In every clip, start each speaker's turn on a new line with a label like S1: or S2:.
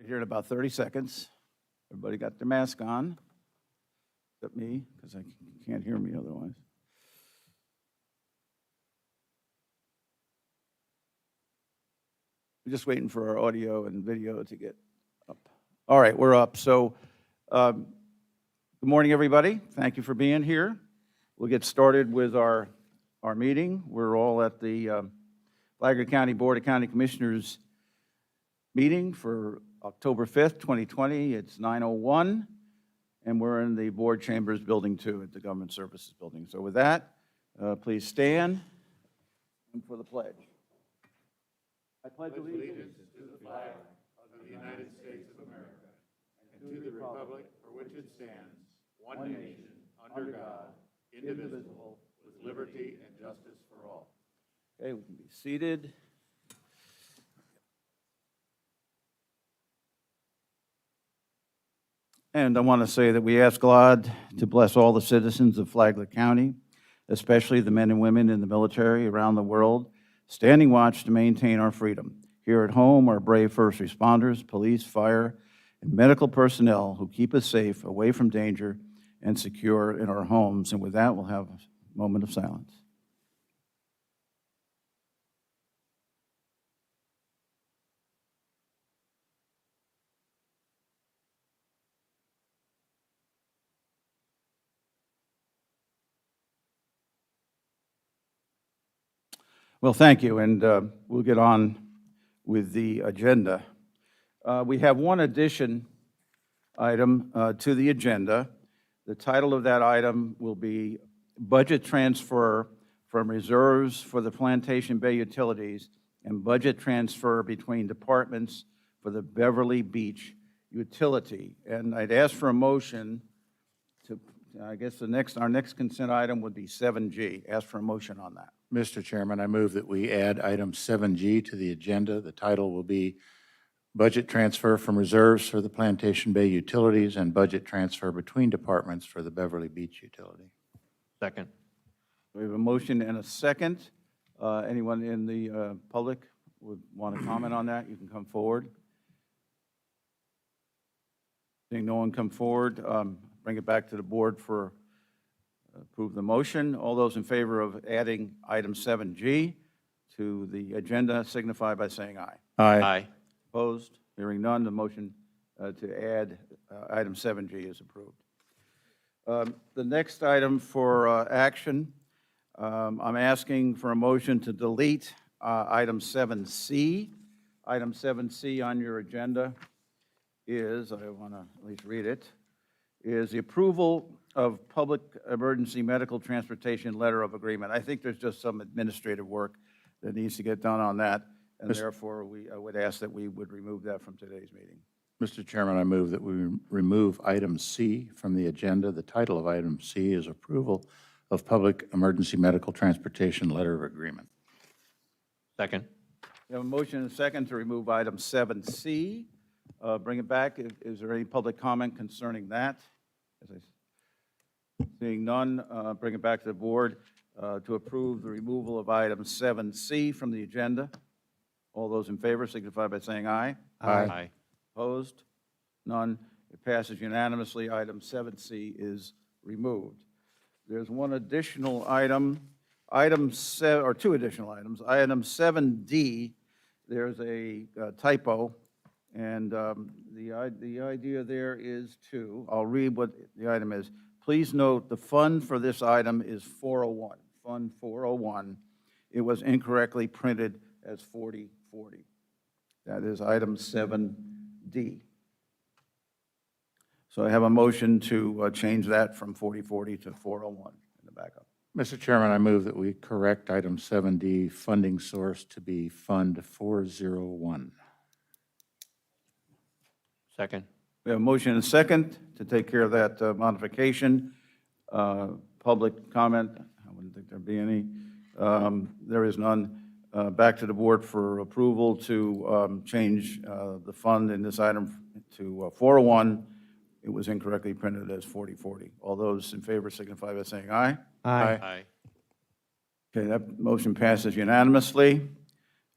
S1: Here in about 30 seconds. Everybody got their mask on, except me, because I can't hear me otherwise. We're just waiting for our audio and video to get up. All right, we're up. So, good morning, everybody. Thank you for being here. We'll get started with our meeting. We're all at the Flagler County Board of County Commissioners meeting for October 5th, 2020. It's 9:01, and we're in the Board Chambers Building 2 at the Government Services Building. So with that, please stand for the pledge. I pledge allegiance to the flag of the United States of America and to the republic for which it stands, one nation, under God, indivisible, with liberty and justice for all. Okay, we can be seated. And I want to say that we ask God to bless all the citizens of Flagler County, especially the men and women in the military around the world, standing watch to maintain our freedom. Here at home, our brave first responders, police, fire, and medical personnel who keep us safe, away from danger, and secure in our homes. And with that, we'll have a moment of silence. Well, thank you, and we'll get on with the agenda. We have one addition item to the agenda. The title of that item will be Budget Transfer from Reserves for the Plantation Bay Utilities and Budget Transfer between Departments for the Beverly Beach Utility. And I'd ask for a motion to, I guess our next consent item would be 7G. Ask for a motion on that.
S2: Mr. Chairman, I move that we add item 7G to the agenda. The title will be Budget Transfer from Reserves for the Plantation Bay Utilities and Budget Transfer between Departments for the Beverly Beach Utility.
S3: Second.
S1: We have a motion and a second. Anyone in the public would want to comment on that? You can come forward. Seeing no one come forward, bring it back to the board for approve the motion. All those in favor of adding item 7G to the agenda signify by saying aye.
S3: Aye.
S1: Opposed? Hearing none, the motion to add item 7G is approved. The next item for action, I'm asking for a motion to delete item 7C. Item 7C on your agenda is, I want to at least read it, is the approval of Public Emergency Medical Transportation Letter of Agreement. I think there's just some administrative work that needs to get done on that, and therefore I would ask that we would remove that from today's meeting.
S2: Mr. Chairman, I move that we remove item C from the agenda. The title of item C is Approval of Public Emergency Medical Transportation Letter of Agreement.
S3: Second.
S1: We have a motion and a second to remove item 7C. Bring it back. Is there any public comment concerning that? Seeing none, bring it back to the board to approve the removal of item 7C from the agenda. All those in favor signify by saying aye.
S3: Aye.
S1: Opposed? None. It passes unanimously. Item 7C is removed. There's one additional item, or two additional items. Item 7D, there's a typo, and the idea there is to, I'll read what the item is. Please note the fund for this item is 401, Fund 401. It was incorrectly printed as 4040. That is item 7D. So I have a motion to change that from 4040 to 401 in the backup.
S2: Mr. Chairman, I move that we correct item 7D funding source to be Fund 401.
S3: Second.
S1: We have a motion and a second to take care of that modification. Public comment, I wouldn't think there'd be any. There is none. Back to the board for approval to change the fund in this item to 401. It was incorrectly printed as 4040. All those in favor signify by saying aye.
S3: Aye.
S1: Okay, that motion passes unanimously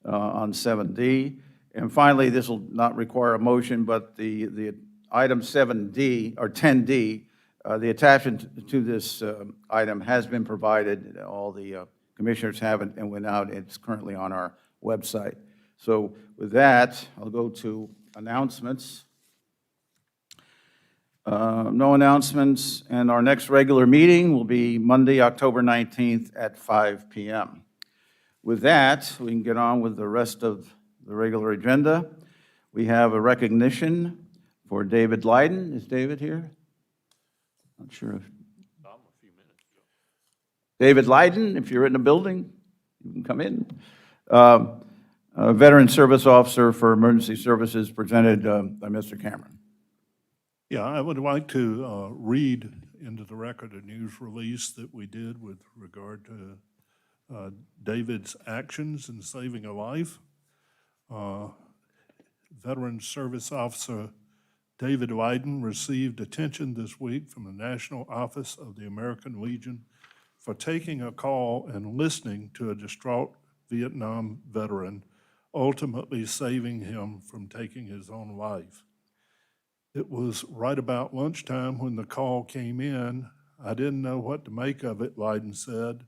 S1: on 7D. And finally, this will not require a motion, but the item 7D, or 10D, the attachment to this item has been provided. All the commissioners have it and went out. It's currently on our website. So with that, I'll go to announcements. No announcements, and our next regular meeting will be Monday, October 19th at 5 p.m. With that, we can get on with the rest of the regular agenda. We have a recognition for David Lyden. Is David here? Not sure if. David Lyden, if you're in the building, you can come in. A veteran service officer for emergency services presented by Mr. Cameron.
S4: Yeah, I would like to read into the record a news release that we did with regard to David's actions in saving a life. Veteran Service Officer David Lyden received attention this week from the National Office of the American Legion for taking a call and listening to a distraught Vietnam veteran, ultimately saving him from taking his own life. It was right about lunchtime when the call came in. I didn't know what to make of it, Lyden said.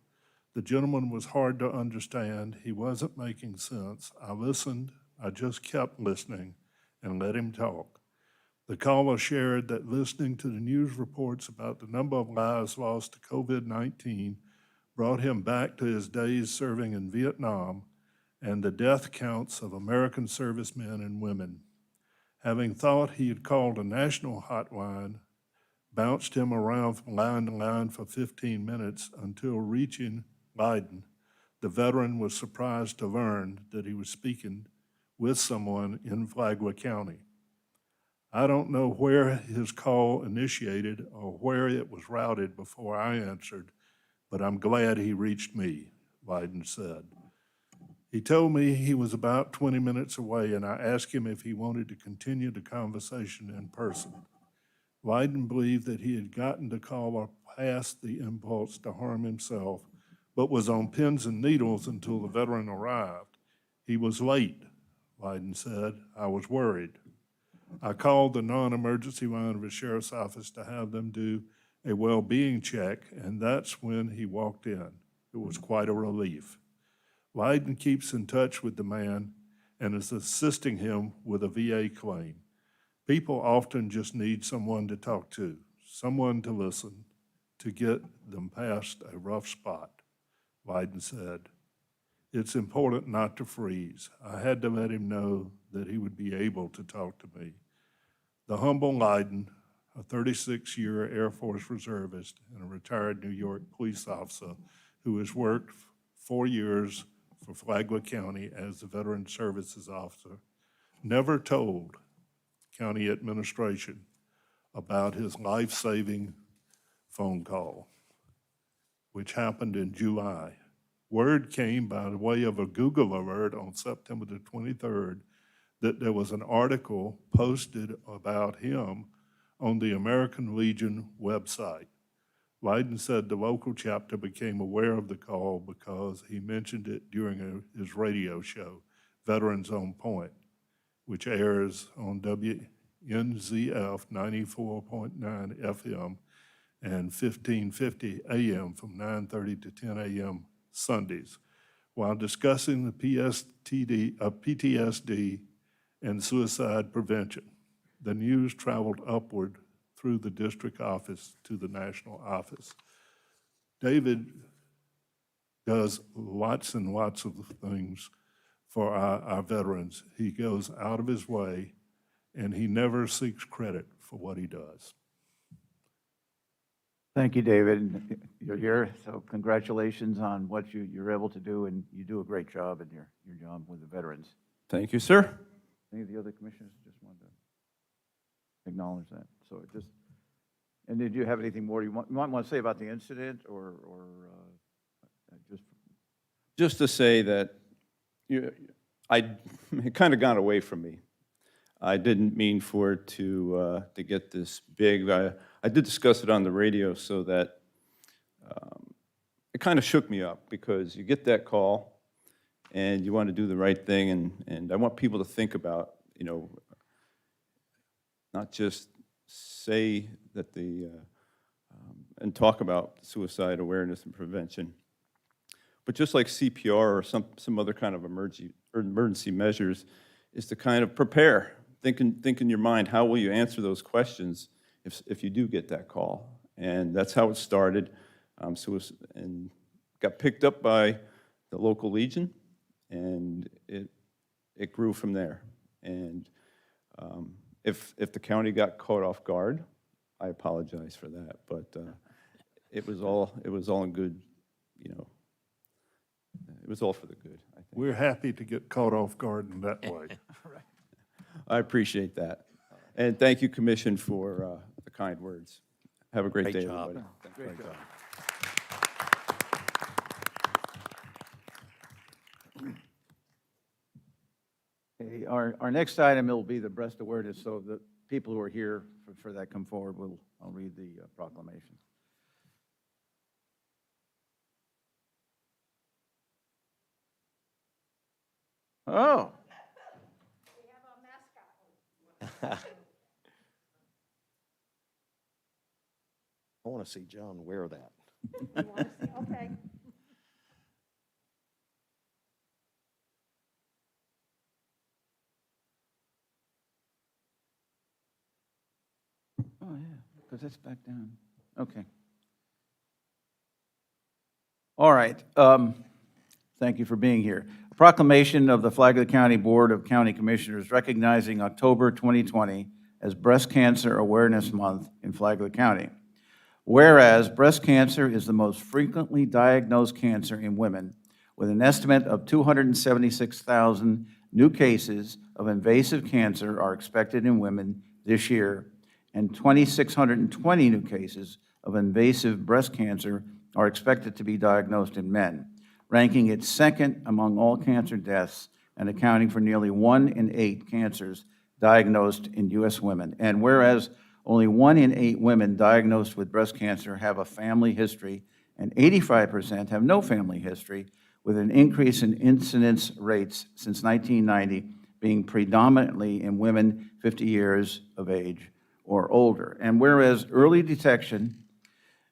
S4: The gentleman was hard to understand. He wasn't making sense. I listened. I just kept listening and let him talk. The caller shared that listening to the news reports about the number of lives lost to COVID-19 brought him back to his days serving in Vietnam and the death counts of American servicemen and women. Having thought he had called a national hotline, bounced him around from line to line for 15 minutes until reaching Lyden, the veteran was surprised to learn that he was speaking with someone in Flagler County. I don't know where his call initiated or where it was routed before I answered, but I'm glad he reached me, Lyden said. He told me he was about 20 minutes away, and I asked him if he wanted to continue the conversation in person. Lyden believed that he had gotten the caller past the impulse to harm himself, but was on pins and needles until the veteran arrived. He was late, Lyden said. I was worried. I called the non-emergency line of the sheriff's office to have them do a well-being check, and that's when he walked in. It was quite a relief. Lyden keeps in touch with the man and is assisting him with a VA claim. People often just need someone to talk to, someone to listen, to get them past a rough spot, Lyden said. It's important not to freeze. I had to let him know that he would be able to talk to me. The humble Lyden, a 36-year Air Force reservist and a retired New York police officer who has worked 4 years for Flagler County as the Veteran Services Officer, never told county administration about his life-saving phone call, which happened in July. Word came by the way of a Google alert on September the 23rd that there was an article posted about him on the American Legion website. Lyden said the local chapter became aware of the call because he mentioned it during his radio show, Veterans on Point, which airs on WNZF 94.9 FM and 1550 AM from 9:30 to 10 AM Sundays, while discussing the PTSD and suicide prevention. The news traveled upward through the district office to the national office. David does lots and lots of things for our veterans. He goes out of his way, and he never seeks credit for what he does.
S1: Thank you, David. You're here, so congratulations on what you're able to do, and you do a great job in your job with the veterans.
S5: Thank you, sir.
S1: Any of the other commissioners just wanted to acknowledge that? So it just, and did you have anything more you might want to say about the incident, or just?
S5: Just to say that it kind of got away from me. I didn't mean for it to get this big. I did discuss it on the radio, so that it kind of shook me up, because you get that call, and you want to do the right thing, and I want people to think about, not just say that and talk about suicide awareness and prevention, but just like CPR or some other kind of emergency measures, is to kind of prepare. Think in your mind, how will you answer those questions if you do get that call? And that's how it started. And got picked up by the local Legion, and it grew from there. And if the county got caught off guard, I apologize for that. But it was all in good, it was all for the good, I think.
S4: We're happy to get caught off guard in that way.
S5: I appreciate that. And thank you, Commission, for the kind words. Have a great day, everybody.
S1: Great job. Okay, our next item will be the breast awareness, so the people who are here for that come forward. I'll read the proclamation. Oh.
S6: I want to see John wear that.
S7: You want to see? Okay.
S1: Oh, yeah, because that's back down. Okay. All right. Thank you for being here. A proclamation of the Flagler County Board of County Commissioners recognizing October 2020 as Breast Cancer Awareness Month in Flagler County. Whereas breast cancer is the most frequently diagnosed cancer in women, with an estimate of 276,000 new cases of invasive cancer are expected in women this year, and 2,620 new cases of invasive breast cancer are expected to be diagnosed in men, ranking it second among all cancer deaths and accounting for nearly 1 in 8 cancers diagnosed in U.S. women. And whereas only 1 in 8 women diagnosed with breast cancer have a family history, and 85% have no family history, with an increase in incidence rates since 1990 being predominantly in women 50 years of age or older. And whereas early detection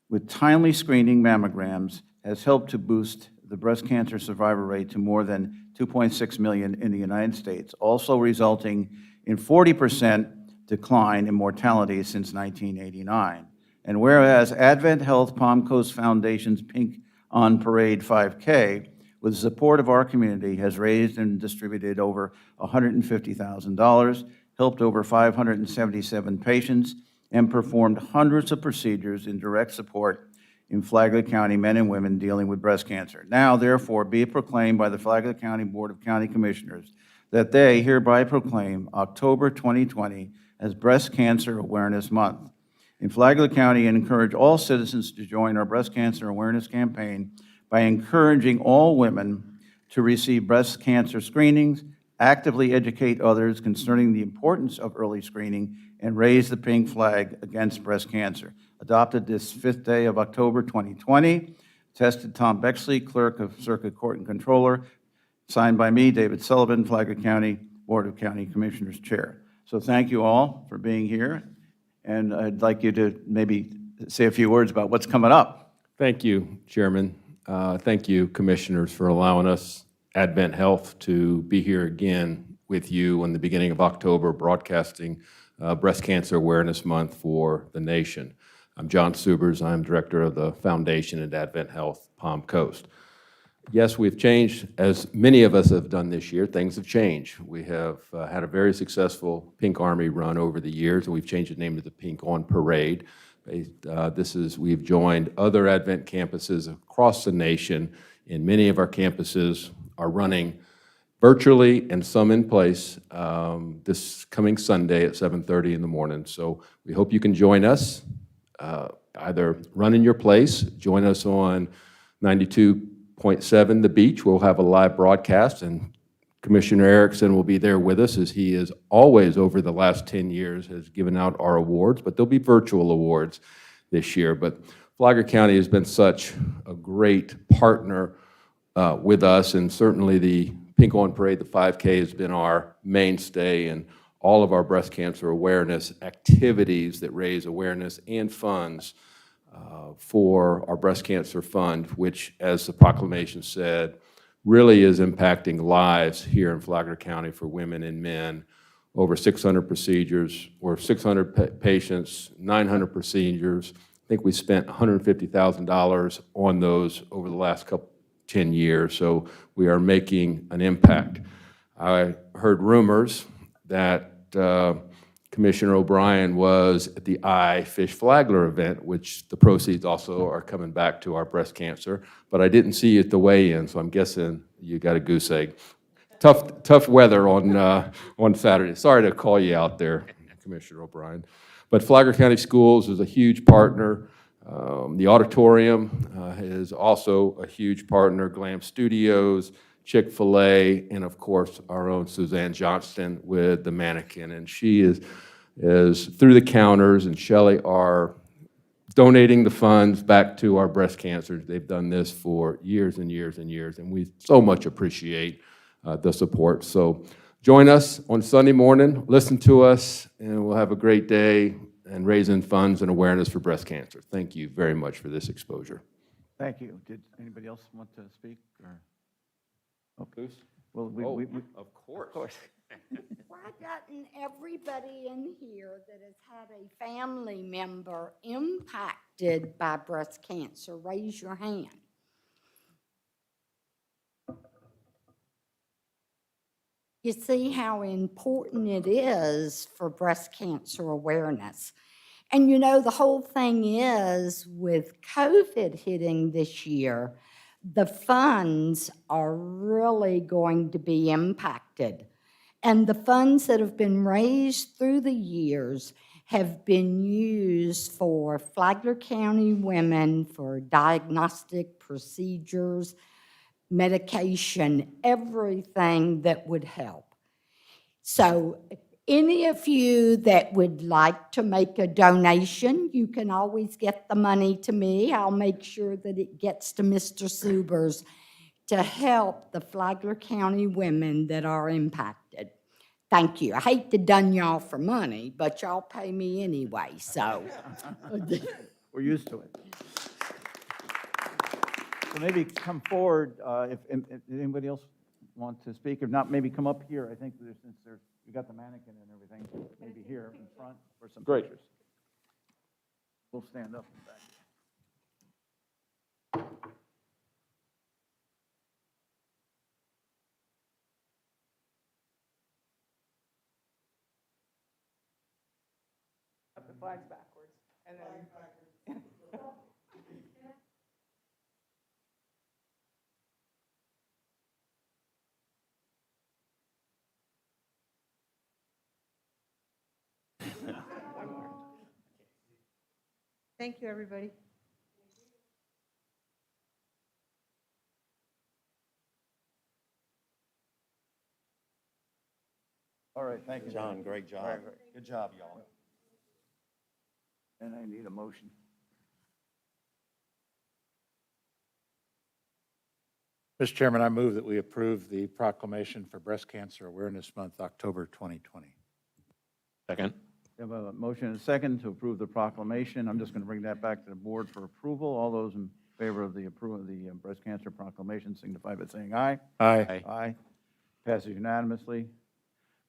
S1: with timely screening mammograms has helped to boost the breast cancer survivor rate to more than 2.6 million in the United States, also resulting in 40% decline in mortality since 1989. And whereas Advent Health Palm Coast Foundation's Pink on Parade 5K, with the support of our community, has raised and distributed over $150,000, helped over 577 patients, and performed hundreds of procedures in direct support in Flagler County men and women dealing with breast cancer. Now, therefore, be it proclaimed by the Flagler County Board of County Commissioners that they hereby proclaim October 2020 as Breast Cancer Awareness Month in Flagler County, and encourage all citizens to join our breast cancer awareness campaign by encouraging all women to receive breast cancer screenings, actively educate others concerning the importance of early screening, and raise the pink flag against breast cancer. Adopted this 5th day of October 2020, attested Tom Bexley, Clerk of Circuit Court and Controller, signed by me, David Sullivan, Flagler County Board of County Commissioners Chair. So thank you all for being here, and I'd like you to maybe say a few words about what's coming up.
S8: Thank you, Chairman. Thank you, Commissioners, for allowing us, Advent Health, to be here again with you in the beginning of October, broadcasting Breast Cancer Awareness Month for the nation. I'm John Subers. I'm Director of the Foundation at Advent Health Palm Coast. Yes, we've changed, as many of us have done this year. Things have changed. We have had a very successful Pink Army run over the years, and we've changed the name to the Pink on Parade. We've joined other Advent campuses across the nation, and many of our campuses are running virtually and some in place this coming Sunday at 7:30 in the morning. So we hope you can join us, either run in your place, join us on 92.7 The Beach. We'll have a live broadcast, and Commissioner Erickson will be there with us, as he is always over the last 10 years has given out our awards, but there'll be virtual awards this year. But Flagler County has been such a great partner with us, and certainly the Pink on Parade, the 5K, has been our mainstay in all of our breast cancer awareness activities that raise awareness and funds for our breast cancer fund, which, as the proclamation said, really is impacting lives here in Flagler County for women and men. Over 600 procedures, or 600 patients, 900 procedures. I think we spent $150,000 on those over the last 10 years, so we are making an impact. I heard rumors that Commissioner O'Brien was at the Fish Flagler event, which the proceeds also are coming back to our breast cancer, but I didn't see you at the weigh-in, so I'm guessing you got a goose egg. Tough weather on Saturday. Sorry to call you out there, Commissioner O'Brien. But Flagler County Schools is a huge partner. The auditorium is also a huge partner. Glam Studios, Chick-fil-A, and of course, our own Suzanne Johnston with the mannequin. And she is through the counters, and Shelley are donating the funds back to our breast cancer. They've done this for years and years and years, and we so much appreciate the support. So join us on Sunday morning, listen to us, and we'll have a great day and raising funds and awareness for breast cancer. Thank you very much for this exposure.
S1: Thank you. Did anybody else want to speak? Or? Okay.
S8: Bruce?
S1: Well,
S8: Of course.
S7: Why doesn't everybody in here that has had a family member impacted by breast cancer raise your hand? You see how important it is for breast cancer awareness. And you know, the whole thing is with COVID hitting this year, the funds are really going to be impacted. And the funds that have been raised through the years have been used for Flagler County women for diagnostic procedures, medication, everything that would help. So any of you that would like to make a donation, you can always get the money to me. I'll make sure that it gets to Mr. Subers to help the Flagler County women that are impacted. Thank you. I hate to dun y'all for money, but y'all pay me anyway, so.
S1: we're used to it. So maybe come forward, if anybody else want to speak. If not, maybe come up here. I think since we got the mannequin and everything, maybe here in front for some pictures. We'll stand up in back.
S9: The flags backwards, and then. Thank you, everybody.
S1: All right, thank you.
S6: John, great job.
S1: Right.
S6: Good job, y'all.
S1: And I need a motion.
S2: Mr. Chairman, I move that we approve the proclamation for Breast Cancer Awareness Month, October 2020.
S3: Second.
S1: We have a motion and a second to approve the proclamation. I'm just going to bring that back to the board for approval. All those in favor of the approval of the breast cancer proclamation signify by saying aye.
S2: Aye.
S1: Aye. Passes unanimously.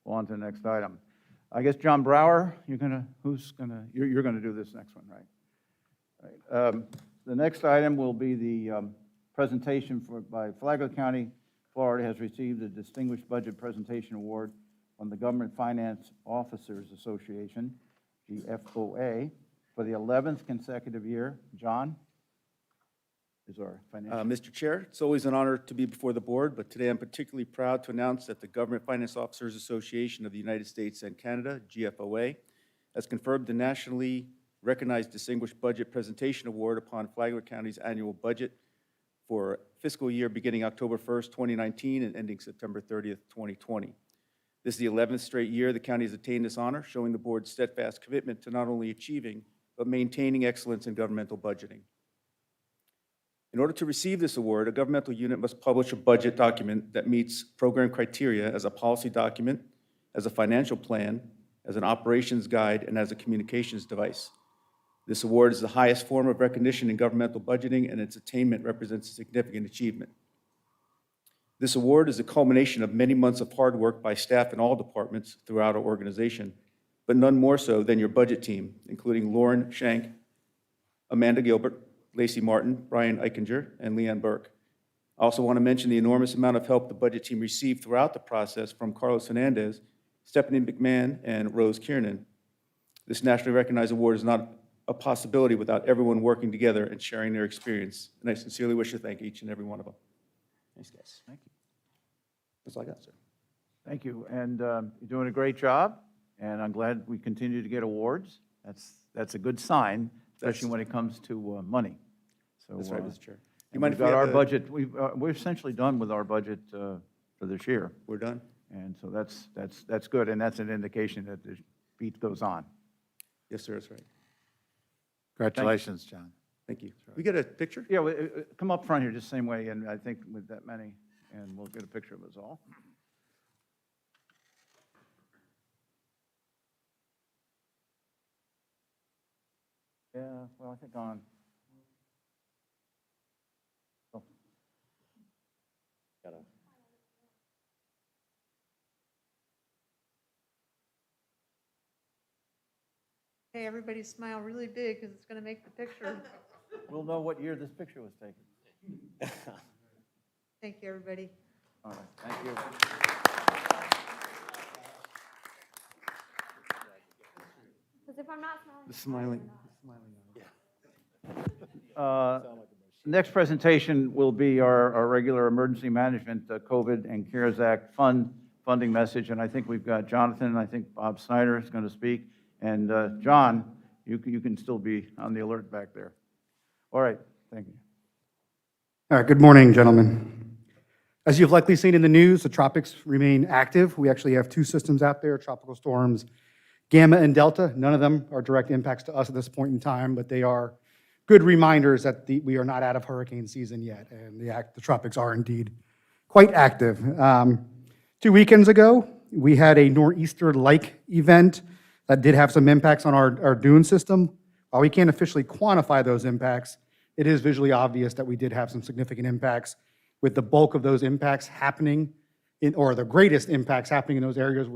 S1: Go on to the next item. I guess John Brower, you're gonna do this next one, right? Right. The next item will be the presentation by Flagler County, Florida has received a Distinguished Budget Presentation Award from the Government Finance Officers Association, GFOA, for the 11th consecutive year. John is our financial.
S10: Mr. Chair, it's always an honor to be before the board, but today I'm particularly proud to announce that the Government Finance Officers Association of the United States and Canada, GFOA, has conferred the nationally recognized Distinguished Budget Presentation Award upon Flagler County's annual budget for fiscal year beginning October 1st, 2019 and ending September 30th, 2020. This is the 11th straight year the county has attained this honor, showing the board's steadfast commitment to not only achieving, but maintaining excellence in governmental budgeting. In order to receive this award, a governmental unit must publish a budget document that meets program criteria as a policy document, as a financial plan, as an operations guide, and as a communications device. This award is the highest form of recognition in governmental budgeting, and its attainment represents a significant achievement. This award is a culmination of many months of hard work by staff in all departments throughout our organization, but none more so than your budget team, including Lauren Shank, Amanda Gilbert, Lacey Martin, Brian Eichinger, and Leanne Burke. I also want to mention the enormous amount of help the budget team received throughout the process from Carlos Hernandez, Stephanie McMahon, and Rose Kiernan. This nationally recognized award is not a possibility without everyone working together and sharing their experience. And I sincerely wish to thank each and every one of them. Thanks, guys. Thank you. That's all I got, sir.
S1: Thank you, and you're doing a great job, and I'm glad we continue to get awards. That's a good sign, especially when it comes to money. So
S10: That's right, Mr. Chair. You
S1: and
S10: mind
S1: we've
S10: if we
S1: got our
S10: have a-
S1: budget, we're essentially done with our budget for this year,
S10: We're done?
S1: and so that's good, and that's an indication that the beat goes on.
S10: Yes, sir, that's right.
S2: Congratulations, John.
S10: Thank you. We get a picture?
S1: Yeah, come up front here just the same way, and I think with that many, and we'll get a picture of us all. Yeah, well, I think on. Oh.
S9: Hey, everybody smile really big because it's going to make the picture.
S1: We'll know what year this picture was taken.
S9: Thank you, everybody.
S1: All right, thank you.
S11: Because if I'm not smiling.
S10: The smiling.
S1: Next presentation will be our regular emergency management, COVID and CARES Act funding message, and I think we've got Jonathan, and I think Bob Snyder is going to speak, and John, you can still be on the alert back there. All right, thank you.
S12: All right, good morning, gentlemen. As you've likely seen in the news, the tropics remain active. We actually have two systems out there, tropical storms Gamma and Delta. None of them are direct impacts to us at this point in time, but they are good reminders that we are not out of hurricane season yet, and the tropics are indeed quite active. 2 weekends ago, we had a nor'easter-like event that did have some impacts on our dune system. While we can't officially quantify those impacts, it is visually obvious that we did have some significant impacts, with the bulk of those impacts happening or the greatest impacts happening in those areas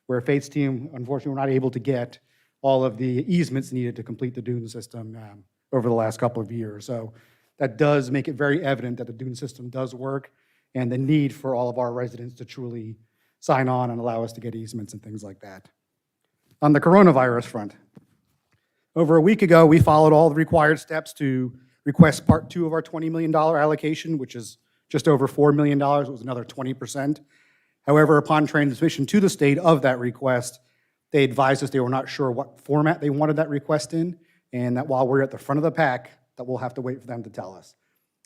S12: where Faith's team, unfortunately, were not able to get all of the easements needed to complete the dune system over the last couple of years. So that does make it very evident that the dune system does work, and the need for all of our residents to truly sign on and allow us to get easements and things like that. On the coronavirus front, over a week ago, we followed all the required steps to request Part 2 of our $20 million allocation, which is just over $4 million. It was another 20%. However, upon transmission to the state of that request, they advised us they were not sure what format they wanted that request in, and that while we're at the front of the pack, that we'll have to wait for them to tell us.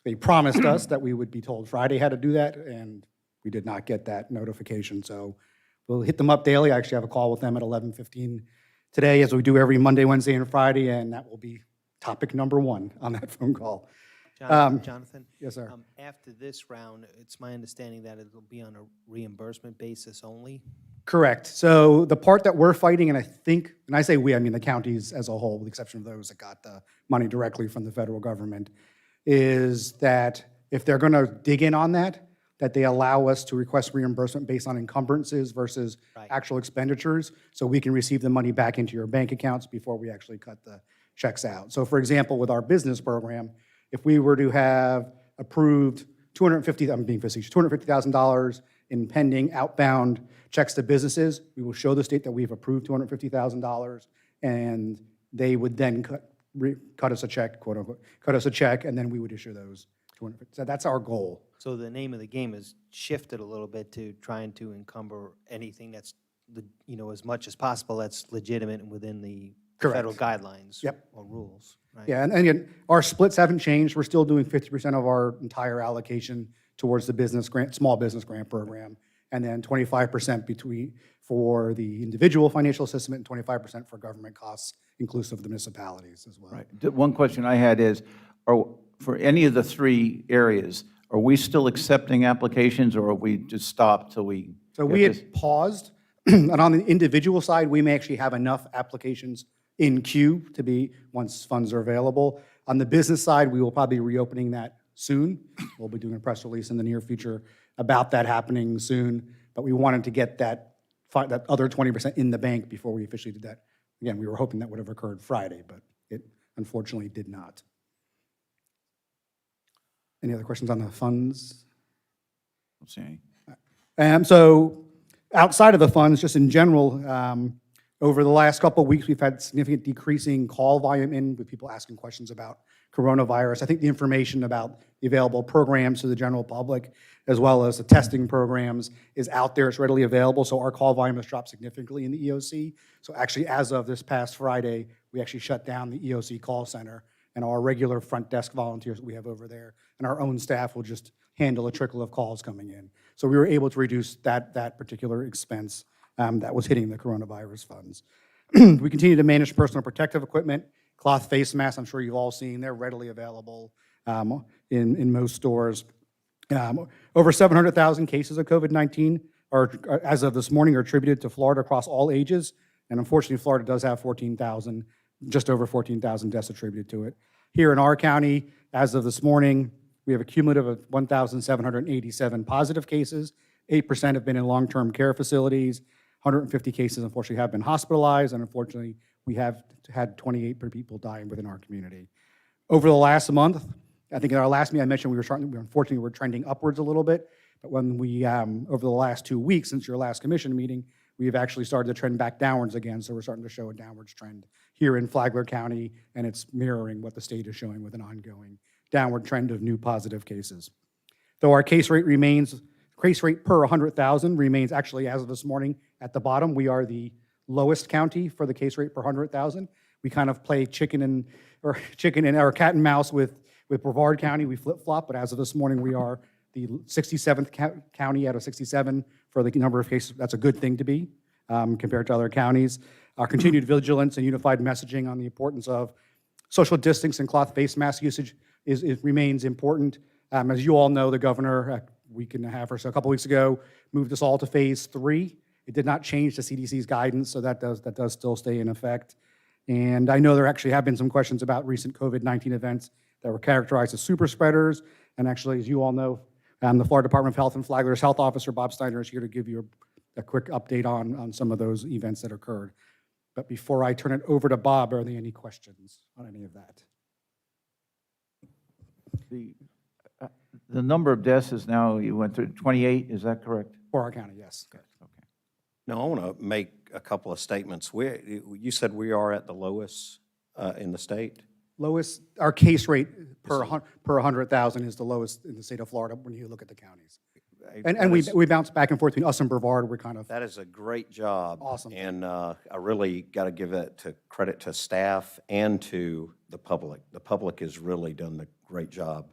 S12: They promised us that we would be told Friday how to do that, and we did not get that notification. So we'll hit them up daily. I actually have a call with them at 11:15 today, as we do every Monday, Wednesday, and Friday, and that will be topic number one on that phone call.
S13: Jonathan?
S12: Yes, sir.
S13: After this round, it's my understanding that it'll be on a reimbursement basis only?
S12: Correct. So the part that we're fighting, and I think, and I say we, I mean the counties as a whole, with the exception of those that got the money directly from the federal government, is that if they're going to dig in on that, that they allow us to request reimbursement based on encumbrances versus actual expenditures, so we can receive the money back into your bank accounts before we actually cut the checks out. So for example, with our business program, if we were to have approved $250,000 in pending outbound checks to businesses, we will show the state that we've approved $250,000, and they would then cut us a check, quote unquote, cut us a check, and then we would issue those 250. So that's our goal.
S13: So the name of the game is shifted a little bit to trying to encumber anything that's, as much as possible that's legitimate and within the
S12: Correct.
S13: federal guidelines
S12: Yep.
S13: or rules, right?
S12: Yeah, and again, our splits haven't changed. We're still doing 50% of our entire allocation towards the business grant, small business grant program, and then 25% for the individual financial assistance and 25% for government costs, inclusive of the municipalities as well.
S1: Right. One question I had is, for any of the three areas, are we still accepting applications, or have we just stopped till we?
S12: So
S1: get
S12: we
S1: this?
S12: had paused, and on the individual side, we may actually have enough applications in queue to be, once funds are available. On the business side, we will probably be reopening that soon. We'll be doing a press release in the near future about that happening soon, but we wanted to get that other 20% in the bank before we officially did that. Again, we were hoping that would have occurred Friday, but it unfortunately did not. Any other questions on the funds?
S1: Don't see any.
S12: So outside of the funds, just in general, over the last couple of weeks, we've had significant decreasing call volume in with people asking questions about coronavirus. I think the information about the available programs to the general public, as well as the testing programs, is out there. It's readily available. So our call volume has dropped significantly in the EOC. So actually, as of this past Friday, we actually shut down the EOC call center, and our regular front desk volunteers that we have over there and our own staff will just handle a trickle of calls coming in. So we were able to reduce that particular expense that was hitting the coronavirus funds. We continue to manage personal protective equipment, cloth face masks. I'm sure you've all seen. They're readily available in most stores. Over 700,000 cases of COVID-19 as of this morning, are attributed to Florida across all ages. And unfortunately, Florida does have just over 14,000 deaths attributed to it. Here in our county, as of this morning, we have a cumulative of 1,787 positive cases. 8% have been in long-term care facilities. 150 cases, unfortunately, have been hospitalized. And unfortunately, we have had 28 people dying within our community. Over the last month, I think in our last meeting I mentioned unfortunately, we're trending upwards a little bit. But when we, over the last 2 weeks since your last commission meeting, we've actually started to trend back downwards again. So we're starting to show a downwards trend here in Flagler County, and it's mirroring what the state is showing with an ongoing downward trend of new positive cases. Though our case rate per 100,000 remains actually, as of this morning, at the bottom. We are the lowest county for the case rate per 100,000. We kind of play chicken or cat and mouse with Brevard County. We flip-flop, but as of this morning, we are the 67th county out of 67 for the number of cases. That's a good thing to be compared to other counties. Our continued vigilance and unified messaging on the importance of social distance and cloth face mask usage remains important. As you all know, the governor, a week and a half or so, a couple weeks ago, moved us all to phase 3. It did not change the CDC's guidance, so that does still stay in effect. And I know there actually have been some questions about recent COVID-19 events that were characterized as super spreaders. And actually, as you all know, the Florida Department of Health and Flagler's health officer, Bob Steiner, is here to give you a quick update on some of those events that occurred. But before I turn it over to Bob, are there any questions on any of that?
S1: The number of deaths is now, you went through 28, is that correct?
S12: For our county, yes.
S1: Okay.
S6: Now, I want to make a couple of statements. You said we are at the lowest in the state?
S12: Lowest, our case rate per 100,000 is the lowest in the state of Florida when you look at the counties. And we bounce back and forth between us and Brevard. We're kind of.
S6: That is a great job.
S12: Awesome.
S6: And I really got to give credit to staff and to the public. The public has really done a great job.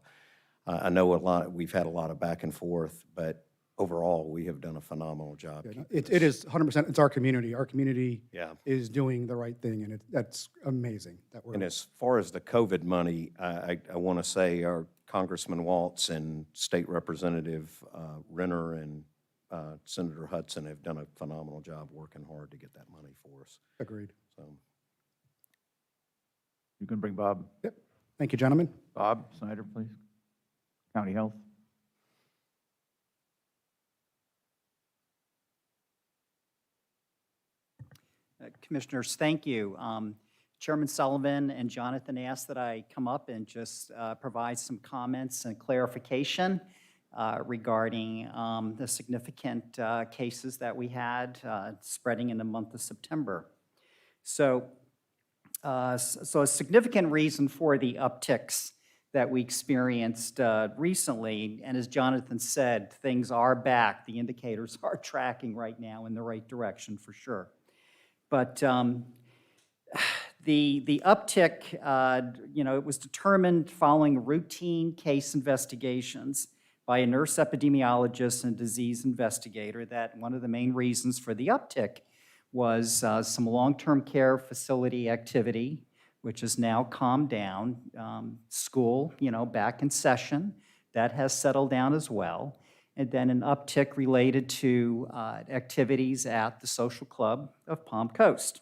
S6: I know we've had a lot of back and forth, but overall, we have done a phenomenal job.
S12: It is 100%. It's our community. Our community
S6: Yeah.
S12: is doing the right thing, and that's amazing.
S6: And as far as the COVID money, I want to say our Congressman Waltz and State Representative Renner and Senator Hudson have done a phenomenal job working hard to get that money for us.
S12: Agreed.
S6: So,
S1: You can bring Bob.
S12: Yep. Thank you, gentlemen.
S1: Bob Snyder, please. County Health.
S14: Commissioners, thank you. Chairman Sullivan and Jonathan asked that I come up and just provide some comments and clarification regarding the significant cases that we had spreading in the month of September. So a significant reason for the upticks that we experienced recently, and as Jonathan said, things are back. The indicators are tracking right now in the right direction for sure. But the uptick, it was determined following routine case investigations by a nurse epidemiologist and disease investigator that one of the main reasons for the uptick was some long-term care facility activity which is now calmed down. School, back in session, that has settled down as well. And then an uptick related to activities at the Social Club of Palm Coast.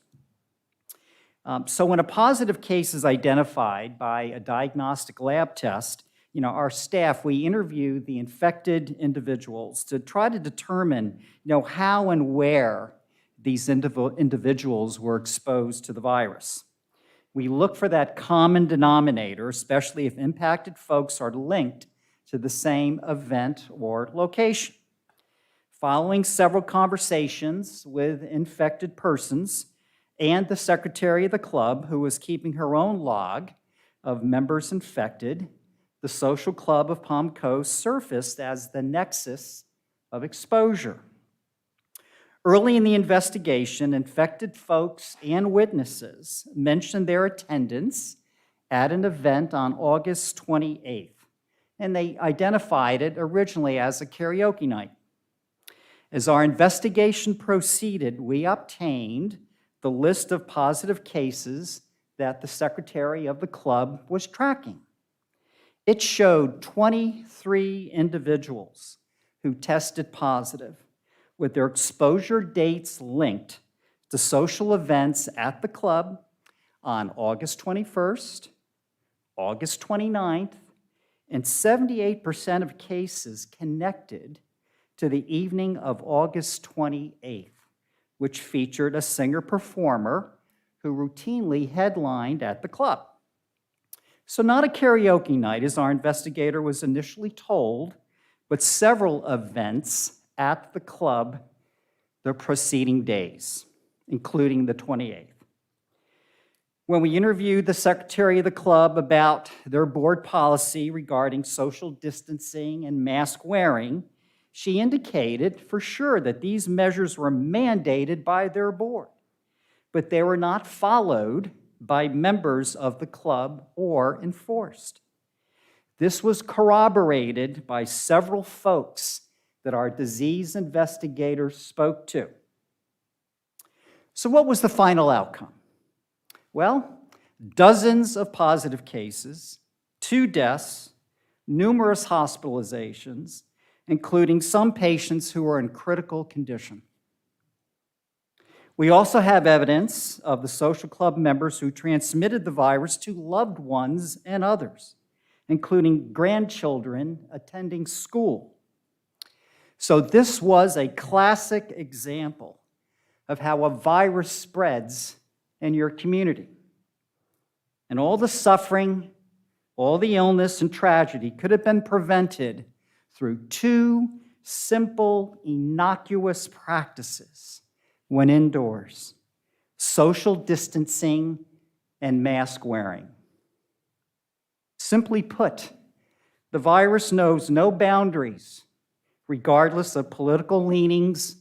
S14: So when a positive case is identified by a diagnostic lab test, our staff, we interview the infected individuals to try to determine, how and where these individuals were exposed to the virus. We look for that common denominator, especially if impacted folks are linked to the same event or location. Following several conversations with infected persons and the secretary of the club, who was keeping her own log of members infected, the Social Club of Palm Coast surfaced as the nexus of exposure. Early in the investigation, infected folks and witnesses mentioned their attendance at an event on August 28th, and they identified it originally as a karaoke night. As our investigation proceeded, we obtained the list of positive cases that the secretary of the club was tracking. It showed 23 individuals who tested positive, with their exposure dates linked to social events at the club on August 21st, August 29th, and 78% of cases connected to the evening of August 28th, which featured a singer-performer who routinely headlined at the club. So not a karaoke night, as our investigator was initially told, but several events at the club the preceding days, including the 28th. When we interviewed the secretary of the club about their board policy regarding social distancing and mask wearing, she indicated for sure that these measures were mandated by their board, but they were not followed by members of the club or enforced. This was corroborated by several folks that our disease investigators spoke to. So what was the final outcome? Well, dozens of positive cases, 2 deaths, numerous hospitalizations, including some patients who are in critical condition. We also have evidence of the social club members who transmitted the virus to loved ones and others, including grandchildren attending school. So this was a classic example of how a virus spreads in your community. And all the suffering, all the illness and tragedy could have been prevented through 2 simple, innocuous practices when indoors: social distancing and mask wearing. Simply put, the virus knows no boundaries, regardless of political leanings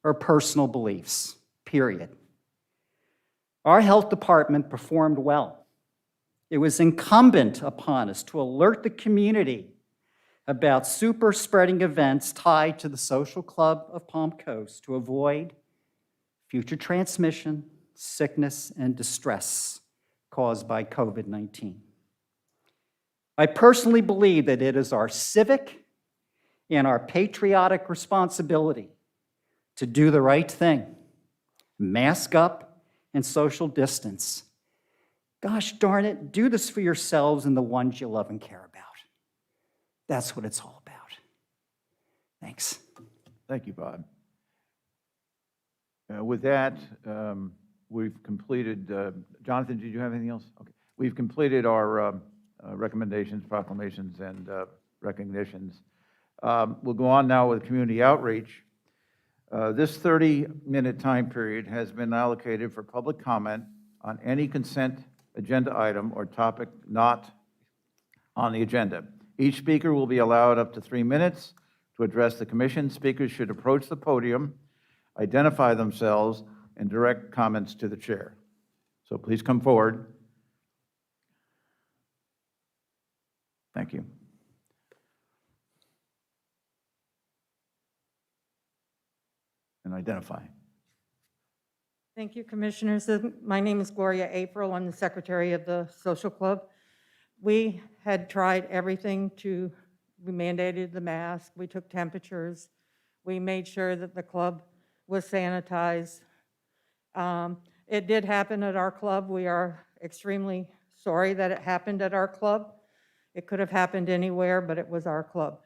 S14: or personal beliefs, period. Our health department performed well. It was incumbent upon us to alert the community about super spreading events tied to the Social Club of Palm Coast to avoid future transmission, sickness, and distress caused by COVID-19. I personally believe that it is our civic and our patriotic responsibility to do the right thing, mask up and social distance. Gosh darn it, do this for yourselves and the ones you love and care about. That's what it's all about. Thanks.
S1: Thank you, Bob. With that, we've completed, Jonathan, did you have anything else? Okay. We've completed our recommendations, proclamations, and recognitions. We'll go on now with community outreach. This 30-minute time period has been allocated for public comment on any consent agenda item or topic not on the agenda. Each speaker will be allowed up to 3 minutes to address the commission. Speakers should approach the podium, identify themselves, and direct comments to the chair. So please come forward. Thank you. And identify.
S9: Thank you, Commissioners. My name is Gloria April. I'm the Secretary of the Social Club. We had tried everything we mandated the mask, we took temperatures, we made sure that the club was sanitized. It did happen at our club. We are extremely sorry that it happened at our club. It could have happened anywhere, but it was our club.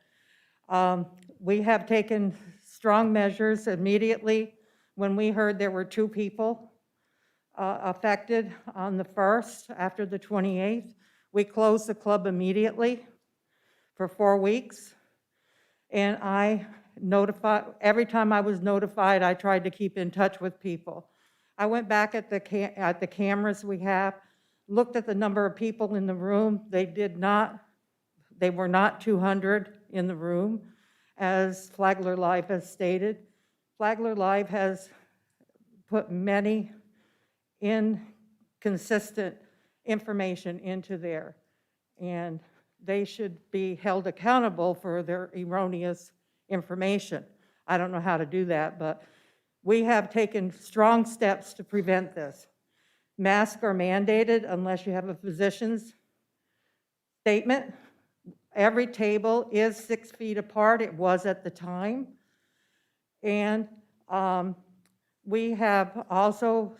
S9: We have taken strong measures immediately when we heard there were 2 people affected on the 1st, after the 28th. We closed the club immediately for 4 weeks. And every time I was notified, I tried to keep in touch with people. I went back at the cameras we have, looked at the number of people in the room. They were not 200 in the room, as Flagler Live has stated. Flagler Live has put many inconsistent information into there, and they should be held accountable for their erroneous information. I don't know how to do that, but we have taken strong steps to prevent this. Masks are mandated unless you have a physician's statement. Every table is 6 feet apart. It was at the time. And we have also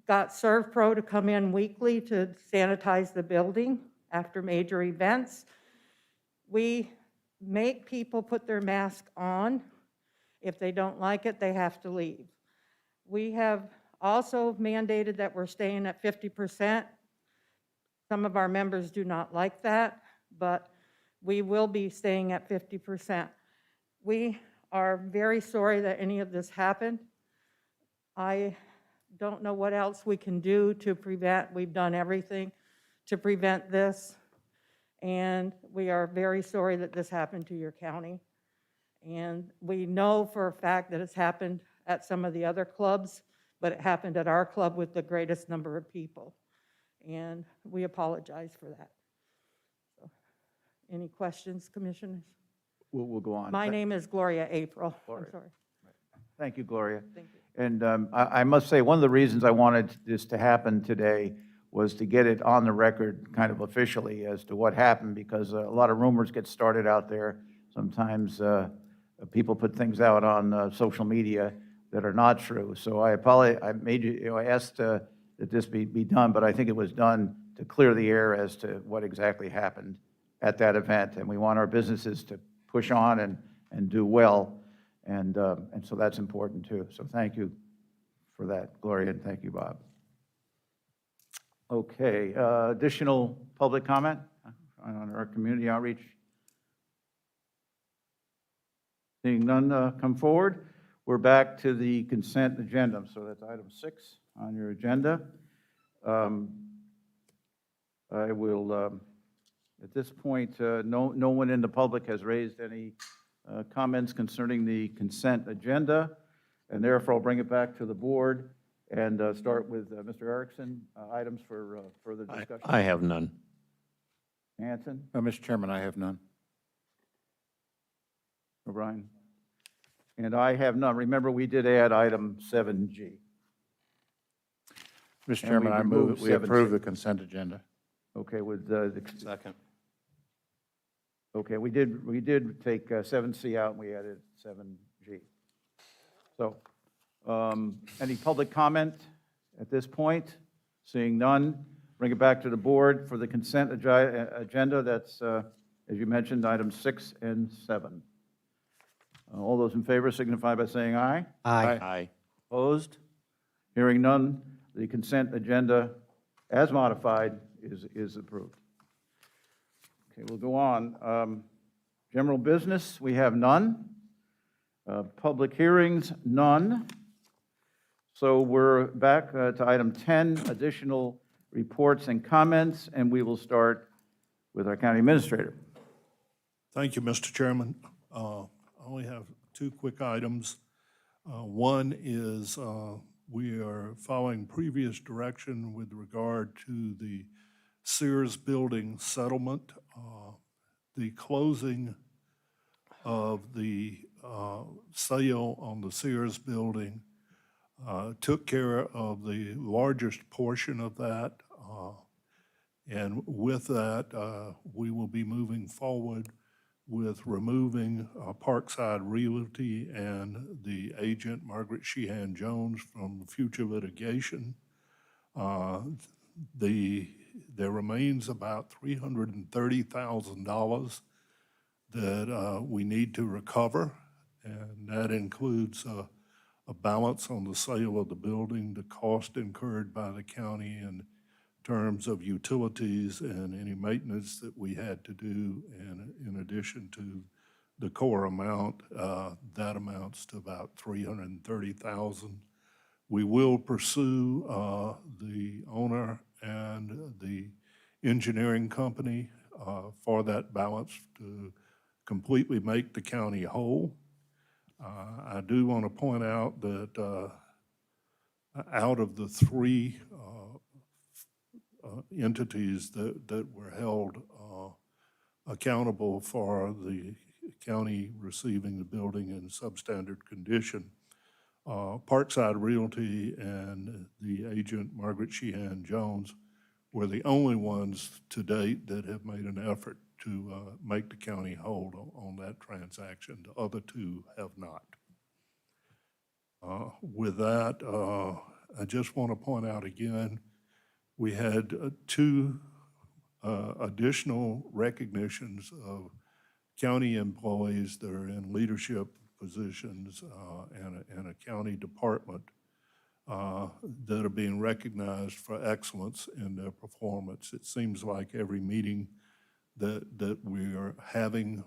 S9: got ServPro to come in weekly to sanitize the building after major events. We make people put their mask on. If they don't like it, they have to leave. We have also mandated that we're staying at 50%. Some of our members do not like that, but we will be staying at 50%. We are very sorry that any of this happened. I don't know what else we can do to prevent. We've done everything to prevent this, and we are very sorry that this happened to your county. And we know for a fact that it's happened at some of the other clubs, but it happened at our club with the greatest number of people. And we apologize for that. So, any questions, Commissioners?
S1: We'll go on.
S9: My name is Gloria April.
S1: Gloria.
S9: I'm sorry.
S1: Thank you, Gloria.
S9: Thank you.
S1: And I must say, one of the reasons I wanted this to happen today was to get it on the record kind of officially as to what happened, because a lot of rumors get started out there. Sometimes people put things out on social media that are not true. So I apologize. I asked that this be done, but I think it was done to clear the air as to what exactly happened at that event. And we want our businesses to push on and do well. And so that's important too. So thank you for that, Gloria, and thank you, Bob. Okay, additional public comment on our community outreach? Seeing none come forward, we're back to the consent agenda. So that's item 6 on your agenda. I will, at this point, no one in the public has raised any comments concerning the consent agenda, and therefore I'll bring it back to the board and start with Mr. Erickson. Items for further discussion.
S3: I have none.
S1: Hanson,
S2: Mr. Chairman, I have none.
S1: O'Brien, and I have none. Remember, we did add item 7G.
S2: Mr. Chairman, I move that we
S1: 7C.
S2: approve the consent agenda.
S1: Okay, with the
S3: Second.
S1: okay, we did take 7C out and we added 7G. So, any public comment at this point? Seeing none, bring it back to the board for the consent agenda. That's, as you mentioned, items 6 and 7. All those in favor signify by saying aye.
S13: Aye.
S3: Aye.
S1: Opposed? Hearing none, the consent agenda, as modified, is approved. Okay, we'll go on. General business, we have none. Public hearings, none. So we're back to item 10, additional reports and comments, and we will start with our county administrator.
S4: Thank you, Mr. Chairman. I only have 2 quick items. One is we are following previous direction with regard to the Sears building settlement. The closing of the sale on the Sears building took care of the largest portion of that. And with that, we will be moving forward with removing Parkside Realty and the agent, Margaret Sheehan Jones, from future litigation. There remains about $330,000 that we need to recover, and that includes a balance on the sale of the building, the cost incurred by the county in terms of utilities and any maintenance that we had to do, and in addition to the core amount, that amounts to about $330,000. We will pursue the owner and the engineering company for that balance to completely make the county whole. I do want to point out that out of the three entities that were held accountable for the county receiving the building in substandard condition, Parkside Realty and the agent Margaret Sheehan Jones were the only ones to date that have made an effort to make the county whole on that transaction. The other two have not. With that, I just want to point out again, we had two additional recognitions of county employees that are in leadership positions and a county department that are being recognized for excellence in their performance. It seems like every meeting that we are having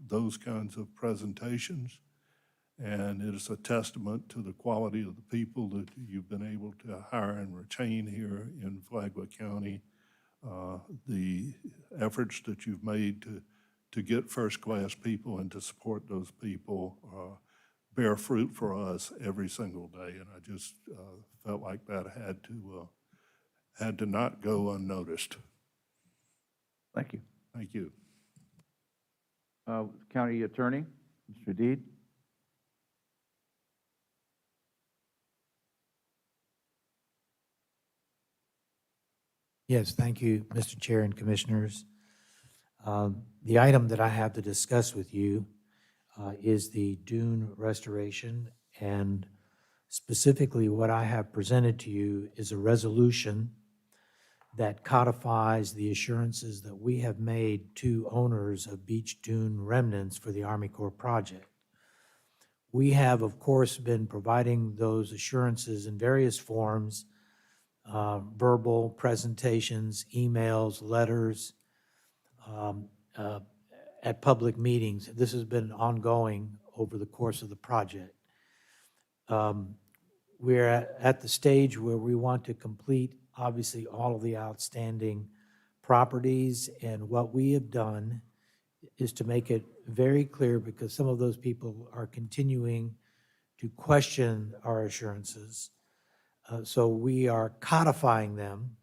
S4: those kinds of presentations, and it is a testament to the quality of the people that you've been able to hire and retain here in Flagler County, the efforts that you've made to get first-class people and to support those people bear fruit for us every single day, and I just felt like that had to not go unnoticed.
S1: Thank you.
S4: Thank you.
S1: County Attorney, Mr. Deed.
S15: Yes, thank you, Mr. Chair and Commissioners. The item that I have to discuss with you is the dune restoration, and specifically what I have presented to you is a resolution that codifies the assurances that we have made to owners of beach dune remnants for the Army Corps project. We have, of course, been providing those assurances in various forms, verbal presentations, emails, letters, at public meetings. This has been ongoing over the course of the project. We're at the stage where we want to complete, obviously, all of the outstanding properties, and what we have done is to make it very clear, because some of those people are continuing to question our assurances. So we are codifying them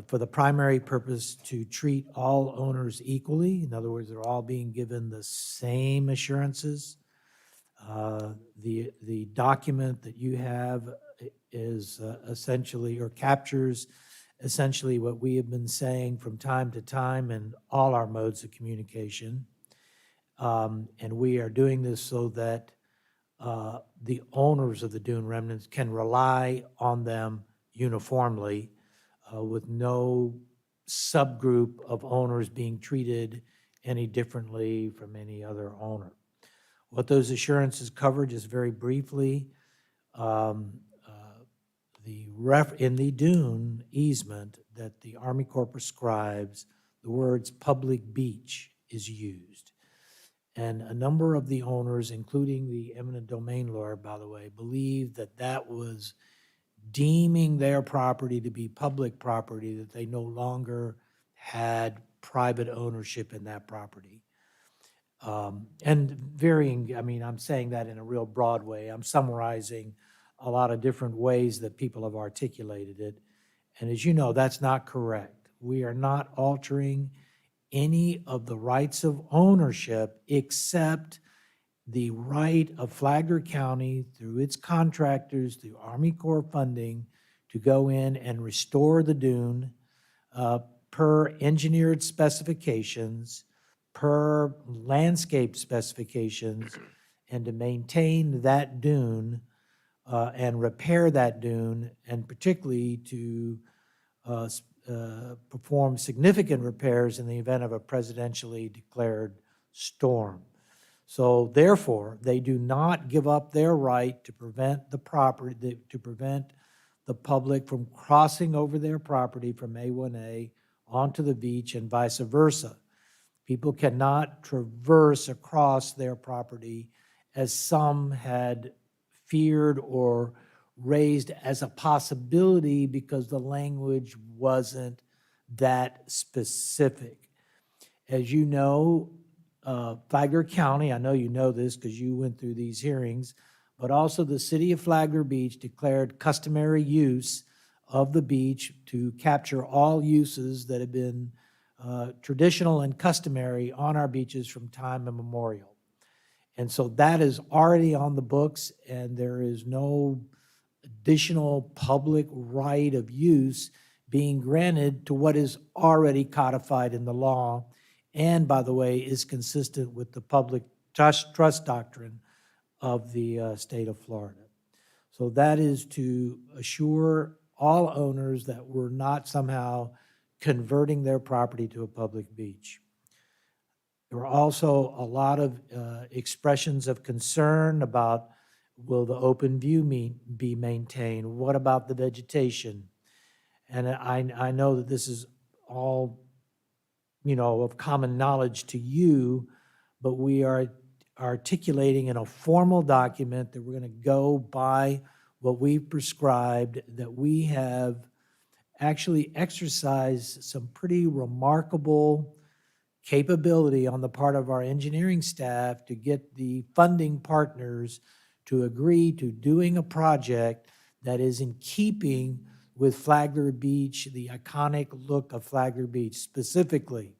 S15: for the primary purpose to treat all owners equally. In other words, they're all being given the same assurances. The document that you have is essentially, or captures essentially what we have been saying from time to time in all our modes of communication. And we are doing this so that the owners of the dune remnants can rely on them uniformly, with no subgroup of owners being treated any differently from any other owner. What those assurances cover, just very briefly, in the dune easement that the Army Corps prescribes, the words public beach is used. And a number of the owners, including the eminent domain lawyer, by the way, believe that that was deeming their property to be public property, that they no longer had private ownership in that property. And varying, I mean, I'm saying that in a real broad way. I'm summarizing a lot of different ways that people have articulated it. And as you know, that's not correct. We are not altering any of the rights of ownership except the right of Flagler County, through its contractors, through Army Corps funding, to go in and restore the dune per engineered specifications, per landscape specifications, and to maintain that dune and repair that dune, and particularly to perform significant repairs in the event of a presidentially declared storm. So therefore, they do not give up their right to prevent the property, to prevent the public from crossing over their property from A1A onto the beach and vice versa. People cannot traverse across their property as some had feared or raised as a possibility because the language wasn't that specific. As you know, Flagler County, I know you know this because you went through these hearings, but also the city of Flagler Beach declared customary use of the beach to capture all uses that have been traditional and customary on our beaches from time immemorial. And so that is already on the books, and there is no additional public right of use being granted to what is already codified in the law, and, by the way, is consistent with the public trust doctrine of the state of Florida. So that is to assure all owners that we're not somehow converting their property to a public beach. There were also a lot of expressions of concern about, will the open view be maintained? What about the vegetation? And I know that this is all, of common knowledge to you, but we are articulating in a formal document that we're going to go by what we've prescribed, that we have actually exercised some pretty remarkable capability on the part of our engineering staff to get the funding partners to agree to doing a project that is in keeping with Flagler Beach, the iconic look of Flagler Beach, specifically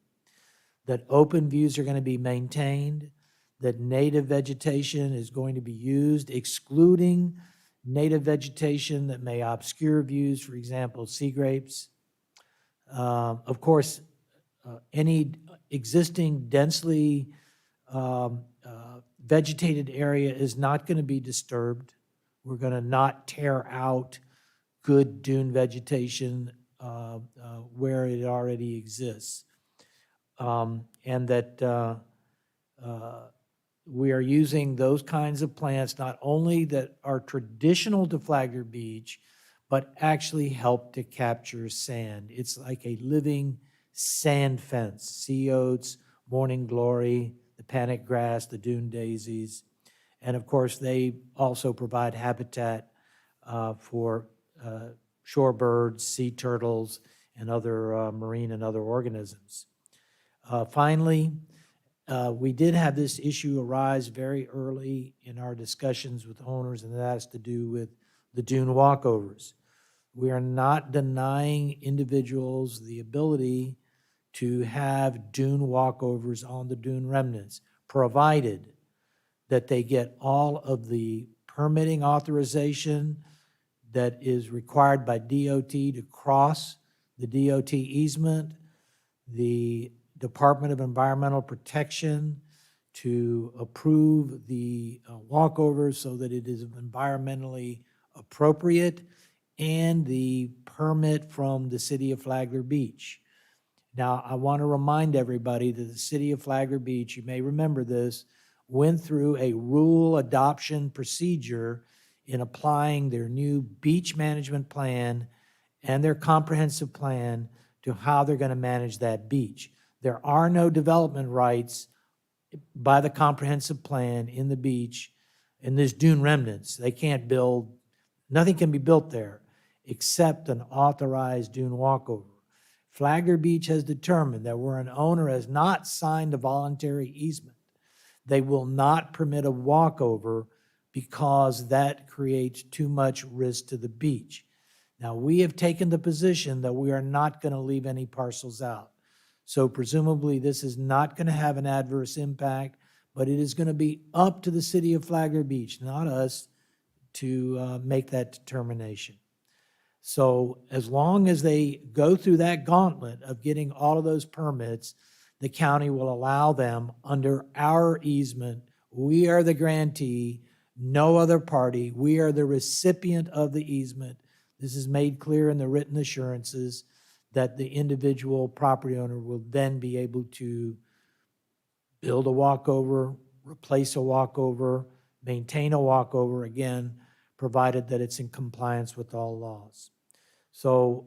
S15: that open views are going to be maintained, that native vegetation is going to be used, excluding native vegetation that may obscure views, for example, sea grapes. Of course, any existing densely vegetated area is not going to be disturbed. We're going to not tear out good dune vegetation where it already exists. And that we are using those kinds of plants not only that are traditional to Flagler Beach, but actually help to capture sand. It's like a living sand fence. Sea oats, morning glory, the panic grass, the dune daisies. And of course, they also provide habitat for shorebirds, sea turtles, and other marine and other organisms. Finally, we did have this issue arise very early in our discussions with owners, and that has to do with the dune walkovers. We are not denying individuals the ability to have dune walkovers on the dune remnants, provided that they get all of the permitting authorization that is required by DOT to cross the DOT easement, the Department of Environmental Protection to approve the walkovers so that it is environmentally appropriate, and the permit from the city of Flagler Beach. Now, I want to remind everybody that the city of Flagler Beach, you may remember this, went through a rule adoption procedure in applying their new beach management plan and their comprehensive plan to how they're going to manage that beach. There are no development rights by the comprehensive plan in the beach, in this dune remnants. They can't build, nothing can be built there except an authorized dune walkover. Flagler Beach has determined that where an owner has not signed a voluntary easement, they will not permit a walkover because that creates too much risk to the beach. Now, we have taken the position that we are not going to leave any parcels out. So presumably this is not going to have an adverse impact, but it is going to be up to the city of Flagler Beach, not us, to make that determination. So as long as they go through that gauntlet of getting all of those permits, the county will allow them under our easement. We are the grantee, no other party. We are the recipient of the easement. This is made clear in the written assurances that the individual property owner will then be able to build a walkover, replace a walkover, maintain a walkover, again, provided that it's in compliance with all laws. So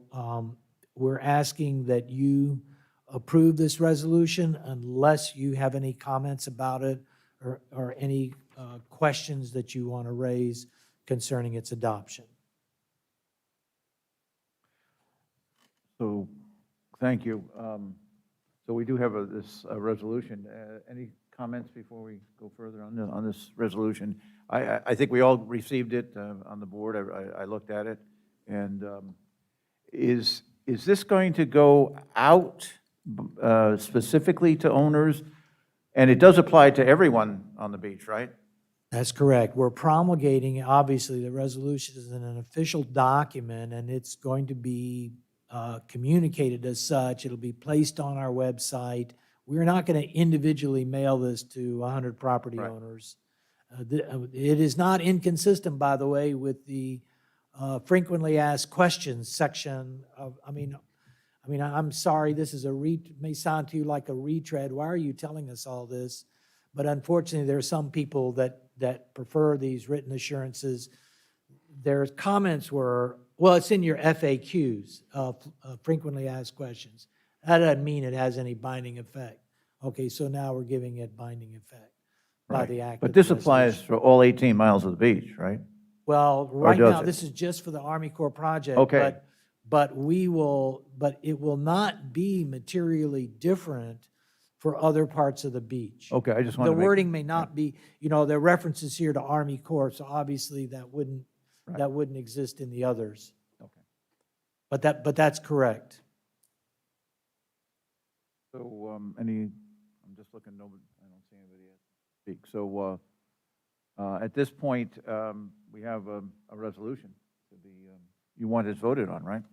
S15: we're asking that you approve this resolution unless you have any comments about it or any questions that you want to raise concerning its adoption.
S1: So, thank you. So we do have this resolution. Any comments before we go further on this resolution? I think we all received it on the board. I looked at it. And is this going to go out specifically to owners? And it does apply to everyone on the beach, right?
S15: That's correct. We're promulgating, obviously, the resolution is an official document, and it's going to be communicated as such. It'll be placed on our website. We're not going to individually mail this to 100 property
S1: Right.
S15: owners. It is not inconsistent, by the way, with the frequently asked questions section of, I'm sorry, this is may sound to you like a retread. Why are you telling us all this? But unfortunately, there are some people that prefer these written assurances. Their comments were, well, it's in your FAQs, frequently asked questions. That doesn't mean it has any binding effect. Okay, so now we're giving it binding effect by the act.
S1: But
S15: of the
S1: this applies
S15: resolution.
S1: for all 18 miles of the beach, right?
S15: Well, right
S1: does
S15: now,
S1: it?
S15: this is just for the Army Corps project.
S1: Okay.
S15: But it will not be materially different for other parts of the beach.
S1: Okay, I just wanted
S15: The
S1: to make.
S15: wording may not be, there are references here to Army Corps, so obviously that wouldn't exist in the others.
S1: Okay.
S15: But that's correct.
S1: So, I'm just looking, nobody, I don't see anybody else speak. So, at this point, we have a resolution to be, you want it voted on, right?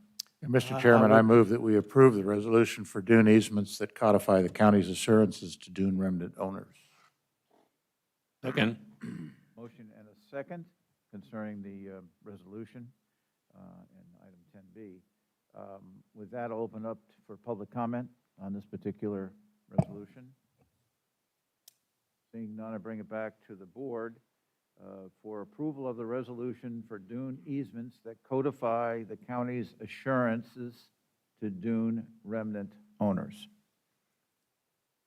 S2: And Mr. Chairman, I move that we approve the resolution for dune easements that codify the county's assurances to dune remnant owners.
S3: Second.
S1: Motion and a second concerning the resolution in item 10B. With that, I'll open up for public comment on this particular resolution. Seeing none, I bring it back to the board for approval of the resolution for dune easements that codify the county's assurances to dune remnant owners.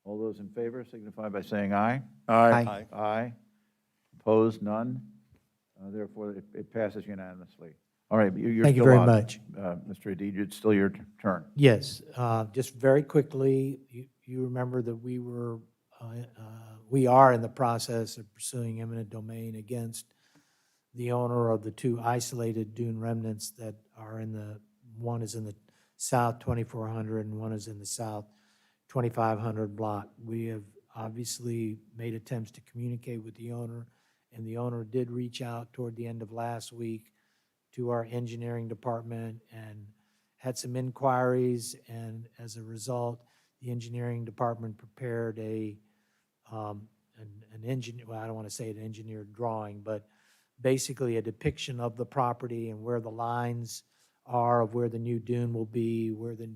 S1: All those in favor signify by saying aye.
S2: Aye.
S1: Aye. Opposed, none. Therefore, it passes unanimously. All right, you're
S15: Thank you
S1: still
S15: very
S1: on,
S15: much.
S1: Mr. Adid, it's still your turn.
S15: Yes, just very quickly, you remember that we are in the process of pursuing eminent domain against the owner of the two isolated dune remnants that are one is in the south 2400 and one is in the south 2500 block. We have obviously made attempts to communicate with the owner, and the owner did reach out toward the end of last week to our engineering department and had some inquiries, and as a result, the engineering department prepared an engineer, well, I don't want to say an engineered drawing, but basically a depiction of the property and where the lines are of where the new dune will be, where the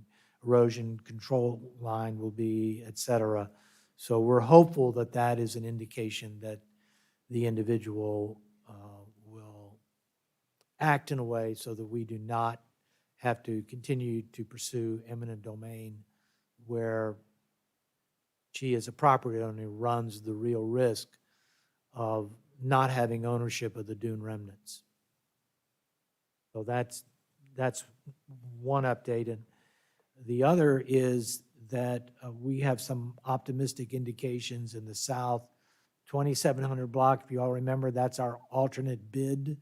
S15: erosion control line will be, et cetera. So we're hopeful that that is an indication that the individual will act in a way so that we do not have to continue to pursue eminent domain where she, as a property owner, runs the real risk of not having ownership of the dune remnants. So that's one update. And the other is that we have some optimistic indications in the south 2700 block. If you all remember, that's our alternate bid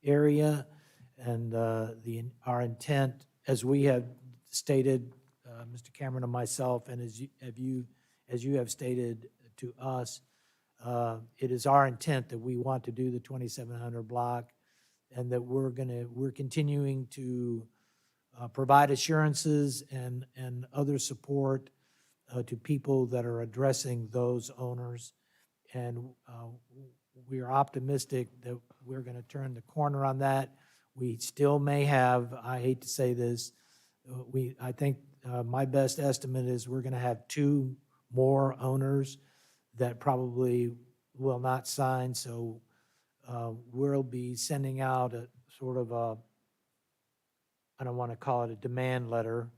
S15: area. And our intent, as we have stated, Mr. Cameron and myself, and as you have stated to us, It is our intent that we want to do the 2700 block and that we're continuing to provide assurances and other support to people that are addressing those owners. And we are optimistic that we're going to turn the corner on that. We still may have, I hate to say this, I think my best estimate is we're going to have 2 more owners that probably will not sign. So we'll be sending out a sort of a, I don't want to call it a demand letter,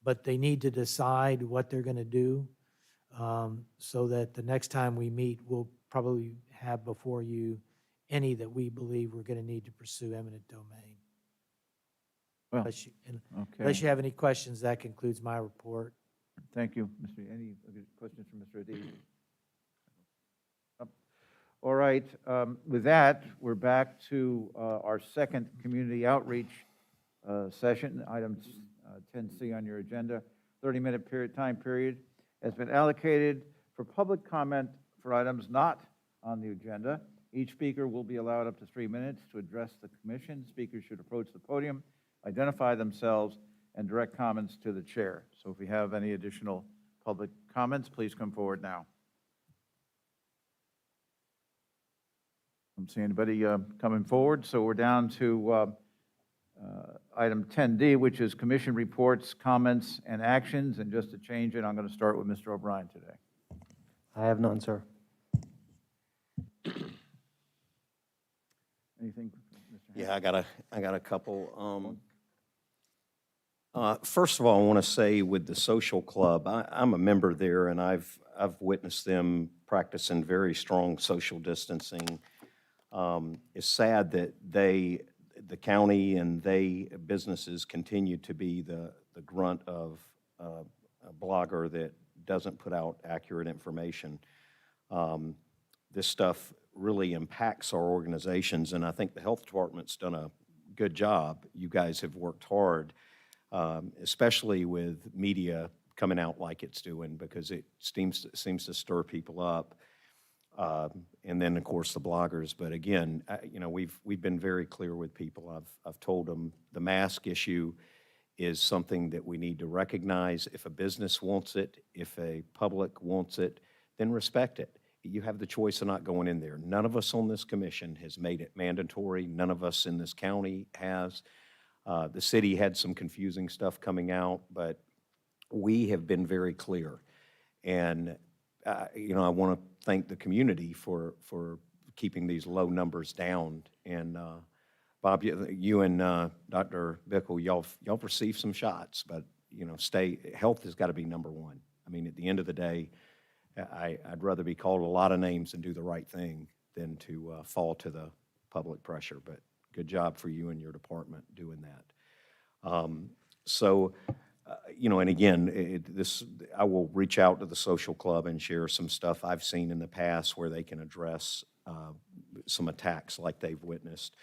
S15: but they need to decide what they're going to do so that the next time we meet, we'll probably have before you any that we believe we're going to need to pursue eminent domain.
S1: Well,
S15: Unless you,
S1: okay.
S15: unless you have any questions, that concludes my report.
S1: Thank you, Mr. Any questions from Mr. Adee? All right, with that, we're back to our second community outreach session. Item 10C on your agenda, 30-minute time period has been allocated for public comment for items not on the agenda. Each speaker will be allowed up to 3 minutes to address the commission. Speakers should approach the podium, identify themselves, and direct comments to the chair. So if we have any additional public comments, please come forward now. I don't see anybody coming forward, so we're down to item 10D, which is commission reports, comments, and actions. And just to change it, I'm going to start with Mr. O'Brien today.
S13: I have none, sir.
S1: Anything, Mr.
S6: Yeah, I got a couple. First of all, I want to say with the social club, I'm a member there, and I've witnessed them practicing very strong social distancing. It's sad that the county and businesses continue to be the grunt of a blogger that doesn't put out accurate information. This stuff really impacts our organizations, and I think the health department's done a good job. You guys have worked hard, especially with media coming out like it's doing, because it seems to stir people up. And then, of course, the bloggers. But again, we've been very clear with people. I've told them the mask issue is something that we need to recognize. If a business wants it, if a public wants it, then respect it. You have the choice of not going in there. None of us on this commission has made it mandatory. None of us in this county has. The city had some confusing stuff coming out, but we have been very clear. And I want to thank the community for keeping these low numbers down. And Bob, you and Dr. Bickle, y'all received some shots, but health has got to be number one. I mean, at the end of the day, I'd rather be called a lot of names and do the right thing than to fall to the public pressure. But good job for you and your department doing that. And again, I will reach out to the social club and share some stuff I've seen in the past where they can address some attacks like they've witnessed.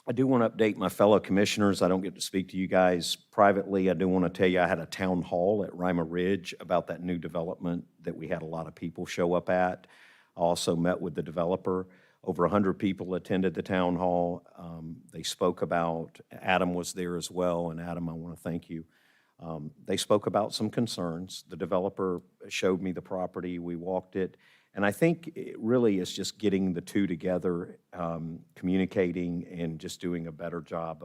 S6: I do want to update my fellow commissioners. I don't get to speak to you guys privately. I do want to tell you I had a town hall at Rima Ridge about that new development that we had a lot of people show up at. I also met with the developer. Over 100 people attended the town hall. They spoke about, Adam was there as well, and Adam, I want to thank you. They spoke about some concerns. The developer showed me the property, we walked it, and I think it really is just getting the two together, communicating and just doing a better job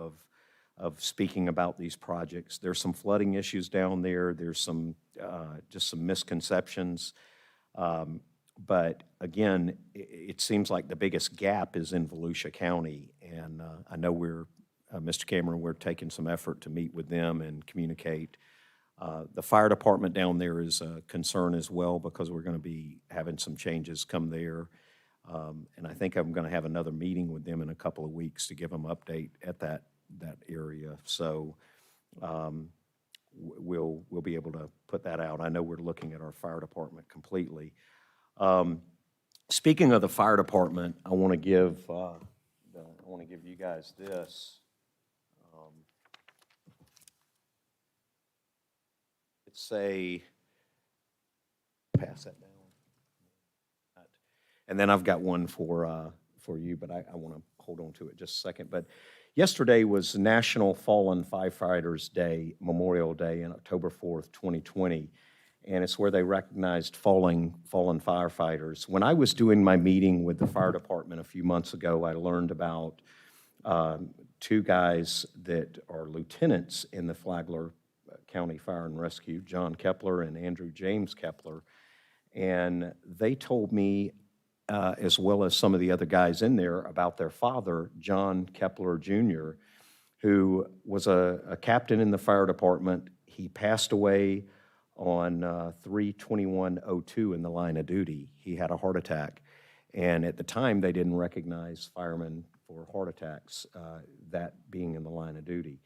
S6: of speaking about these projects. There's some flooding issues down there. There's some just some misconceptions. But again, it seems like the biggest gap is in Volusia County, and I know Mr. Cameron, we're taking some effort to meet with them and communicate. The fire department down there is a concern as well because we're going to be having some changes come there. And I think I'm going to have another meeting with them in a couple of weeks to give them an update at that area. So we'll be able to put that out. I know we're looking at our fire department completely. Speaking of the fire department, I want to give you guys this. Pass that down. And then I've got one for you, but I want to hold on to it just a second. But yesterday was National Fallen Firefighters Day, Memorial Day, on October 4th, 2020. And it's where they recognized fallen firefighters. When I was doing my meeting with the fire department a few months ago, I learned about two guys that are lieutenants in the Flagler County Fire and Rescue, John Kepler and Andrew James Kepler. And they told me, as well as some of the other guys in there, about their father, John Kepler Jr., who was a captain in the fire department. He passed away on 3/21/02 in the line of duty. He had a heart attack. And at the time, they didn't recognize firemen for heart attacks, that being in the line of duty.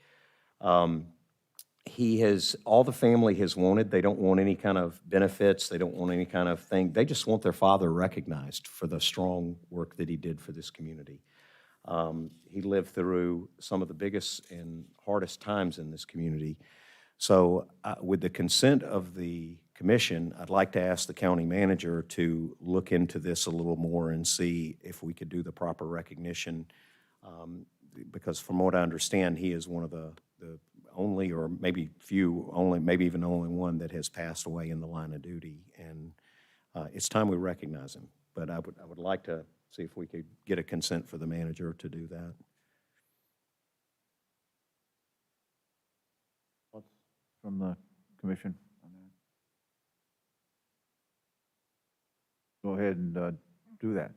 S6: All the family has wanted, they don't want any kind of benefits, they don't want any kind of thing. They just want their father recognized for the strong work that he did for this community. He lived through some of the biggest and hardest times in this community. So with the consent of the commission, I'd like to ask the county manager to look into this a little more and see if we could do the proper recognition. Because from what I understand, he is one of the only, or maybe few, only, maybe even the only one that has passed away in the line of duty. And it's time we recognize him. But I would like to see if we could get a consent for the manager to do that.
S1: Thoughts from the commission on that? Go ahead and do that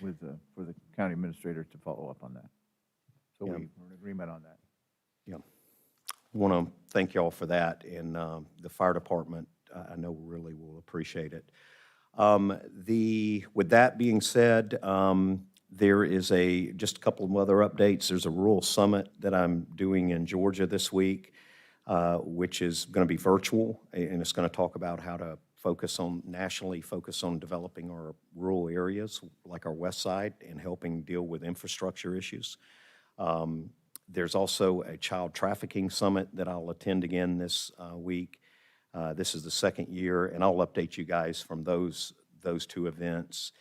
S1: with, for the county administrator to follow up on that. So
S6: Yeah.
S1: we're in agreement on that.
S6: Yeah. I want to thank y'all for that, and the fire department, I know really will appreciate it. With that being said, there is just a couple of other updates. There's a rural summit that I'm doing in Georgia this week, which is going to be virtual, and it's going to talk about how to nationally focus on developing our rural areas, like our west side, and helping deal with infrastructure issues. There's also a child trafficking summit that I'll attend again this week. This is the second year, and I'll update you guys from those two events.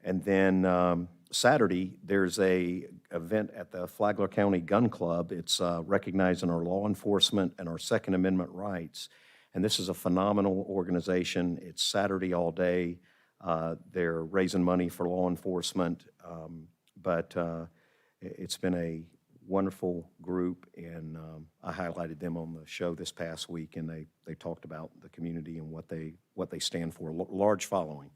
S6: And then Saturday, there's a event at the Flagler County Gun Club. It's recognizing our law enforcement and our Second Amendment rights. And this is a phenomenal organization. It's Saturday all day. They're raising money for law enforcement, but it's been a wonderful group, and I highlighted them on the show this past week, and they talked about the community and what they stand for. Large following,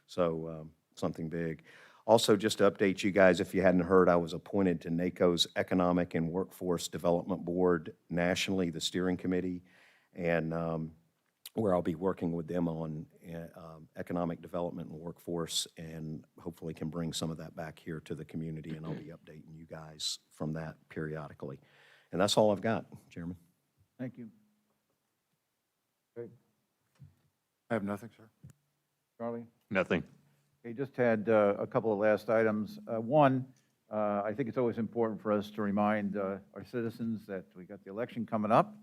S6: so something big. Also, just to update you guys, if you hadn't heard, I was appointed to NACO's Economic and Workforce Development Board nationally, the steering committee, and where I'll be working with them on economic development and workforce, and hopefully can bring some of that back here to the community, and I'll be updating you guys from that periodically. And that's all I've got, Chairman.
S1: Thank you. Great.
S2: I have nothing, sir.
S1: Charlie?
S3: Nothing.
S1: Okay, just had a couple of last items. One, I think it's always important for us to remind our citizens that we got the election coming up.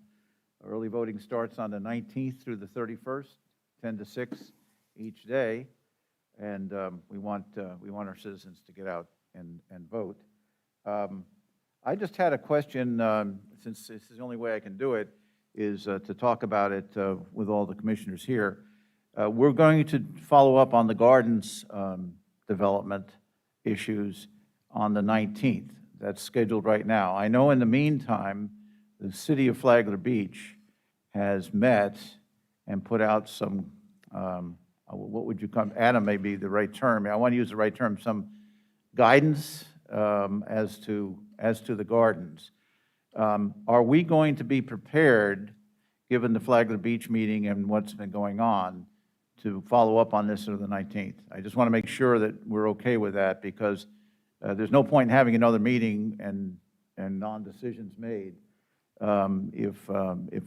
S1: Early voting starts on the 19th through the 31st, 10 to 6 each day, and we want our citizens to get out and vote. I just had a question, since this is the only way I can do it, is to talk about it with all the commissioners here. We're going to follow up on the gardens development issues on the 19th. That's scheduled right now. I know in the meantime, the city of Flagler Beach has met and put out some, what would you come, Adam may be the right term. I want to use the right term, some guidance as to the gardens. Are we going to be prepared, given the Flagler Beach meeting and what's been going on, to follow up on this on the 19th? I just want to make sure that we're okay with that, because there's no point in having another meeting and non-decisions made if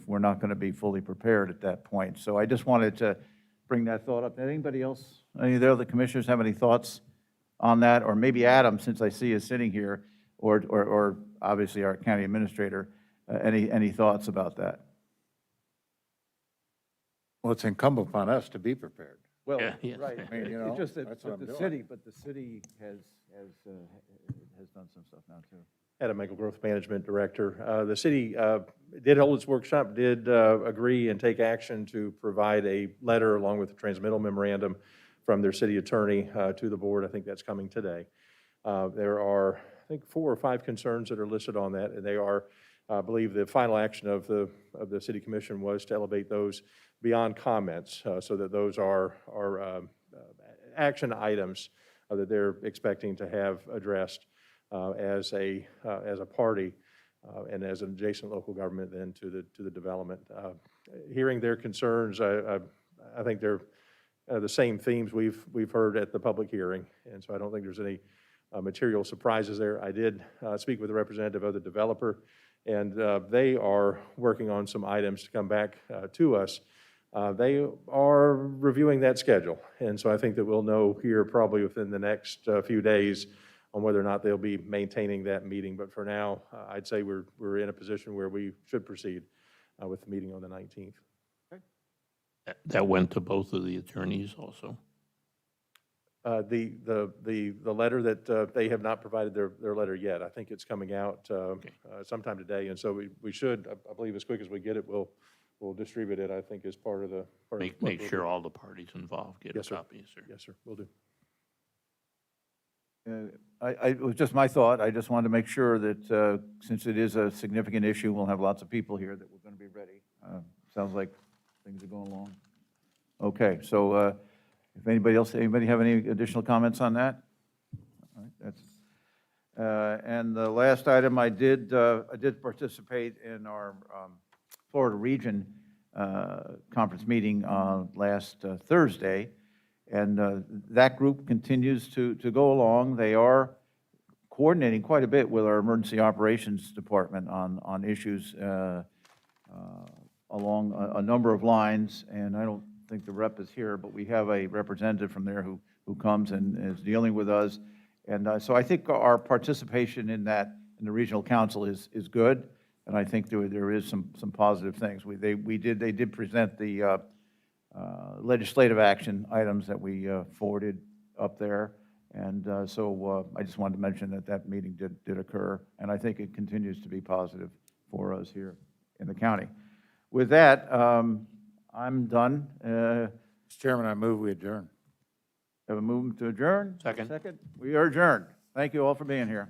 S1: we're not going to be fully prepared at that point. So I just wanted to bring that thought up. Anybody else, any of the other commissioners have any thoughts on that? Or maybe Adam, since I see you sitting here, or obviously our county administrator, any thoughts about that?
S2: Well, it's incumbent upon us to be prepared.
S1: Well,
S3: Yeah, yeah.
S1: right,
S2: I mean, you know,
S1: it's just that,
S2: that's what
S1: but
S2: I'm
S1: the
S2: doing.
S1: city, has done some stuff now, too.
S16: Adam Michael, Growth Management Director. The city did hold its workshop, did agree and take action to provide a letter along with the transmittal memorandum from their city attorney to the board. I think that's coming today. There are, I think, 4 or 5 concerns that are listed on that, and they are, I believe, the final action of the city commission was to elevate those beyond comments, so that those are action items that they're expecting to have addressed as a party and as an adjacent local government then to the development. Hearing their concerns, I think they're the same themes we've heard at the public hearing, and so I don't think there's any material surprises there. I did speak with a representative of the developer, and they are working on some items to come back to us. They are reviewing that schedule, and so I think that we'll know here probably within the next few days on whether or not they'll be maintaining that meeting. But for now, I'd say we're in a position where we should proceed with the meeting on the 19th.
S3: That went to both of the attorneys also.
S16: The letter that they have not provided their letter yet. I think it's coming out sometime today, and so we should, I believe, as quick as we get it, we'll distribute it, I think, as part of the.
S3: Make sure all the parties involved get a
S16: Yes, sir.
S3: copy, sir.
S16: Yes, sir, will do.
S1: It was just my thought. I just wanted to make sure that, since it is a significant issue, we'll have lots of people here that we're going to be ready. Sounds like things are going along. Okay, so if anybody have any additional comments on that? All right, that's, and the last item, I did participate in our Florida Region conference meeting last Thursday, and that group continues to go along. They are coordinating quite a bit with our Emergency Operations Department on issues along a number of lines, and I don't think the rep is here, but we have a representative from there who comes and is dealing with us. And so I think our participation in that, in the regional council is good, and I think there is some positive things. They did present the legislative action items that we forwarded up there, and so I just wanted to mention that meeting did occur, and I think it continues to be positive for us here in the county. With that, I'm done.
S2: Mr. Chairman, I move we adjourn.
S1: Have a movement to adjourn?
S3: Second.
S1: We are adjourned. Thank you all for being here.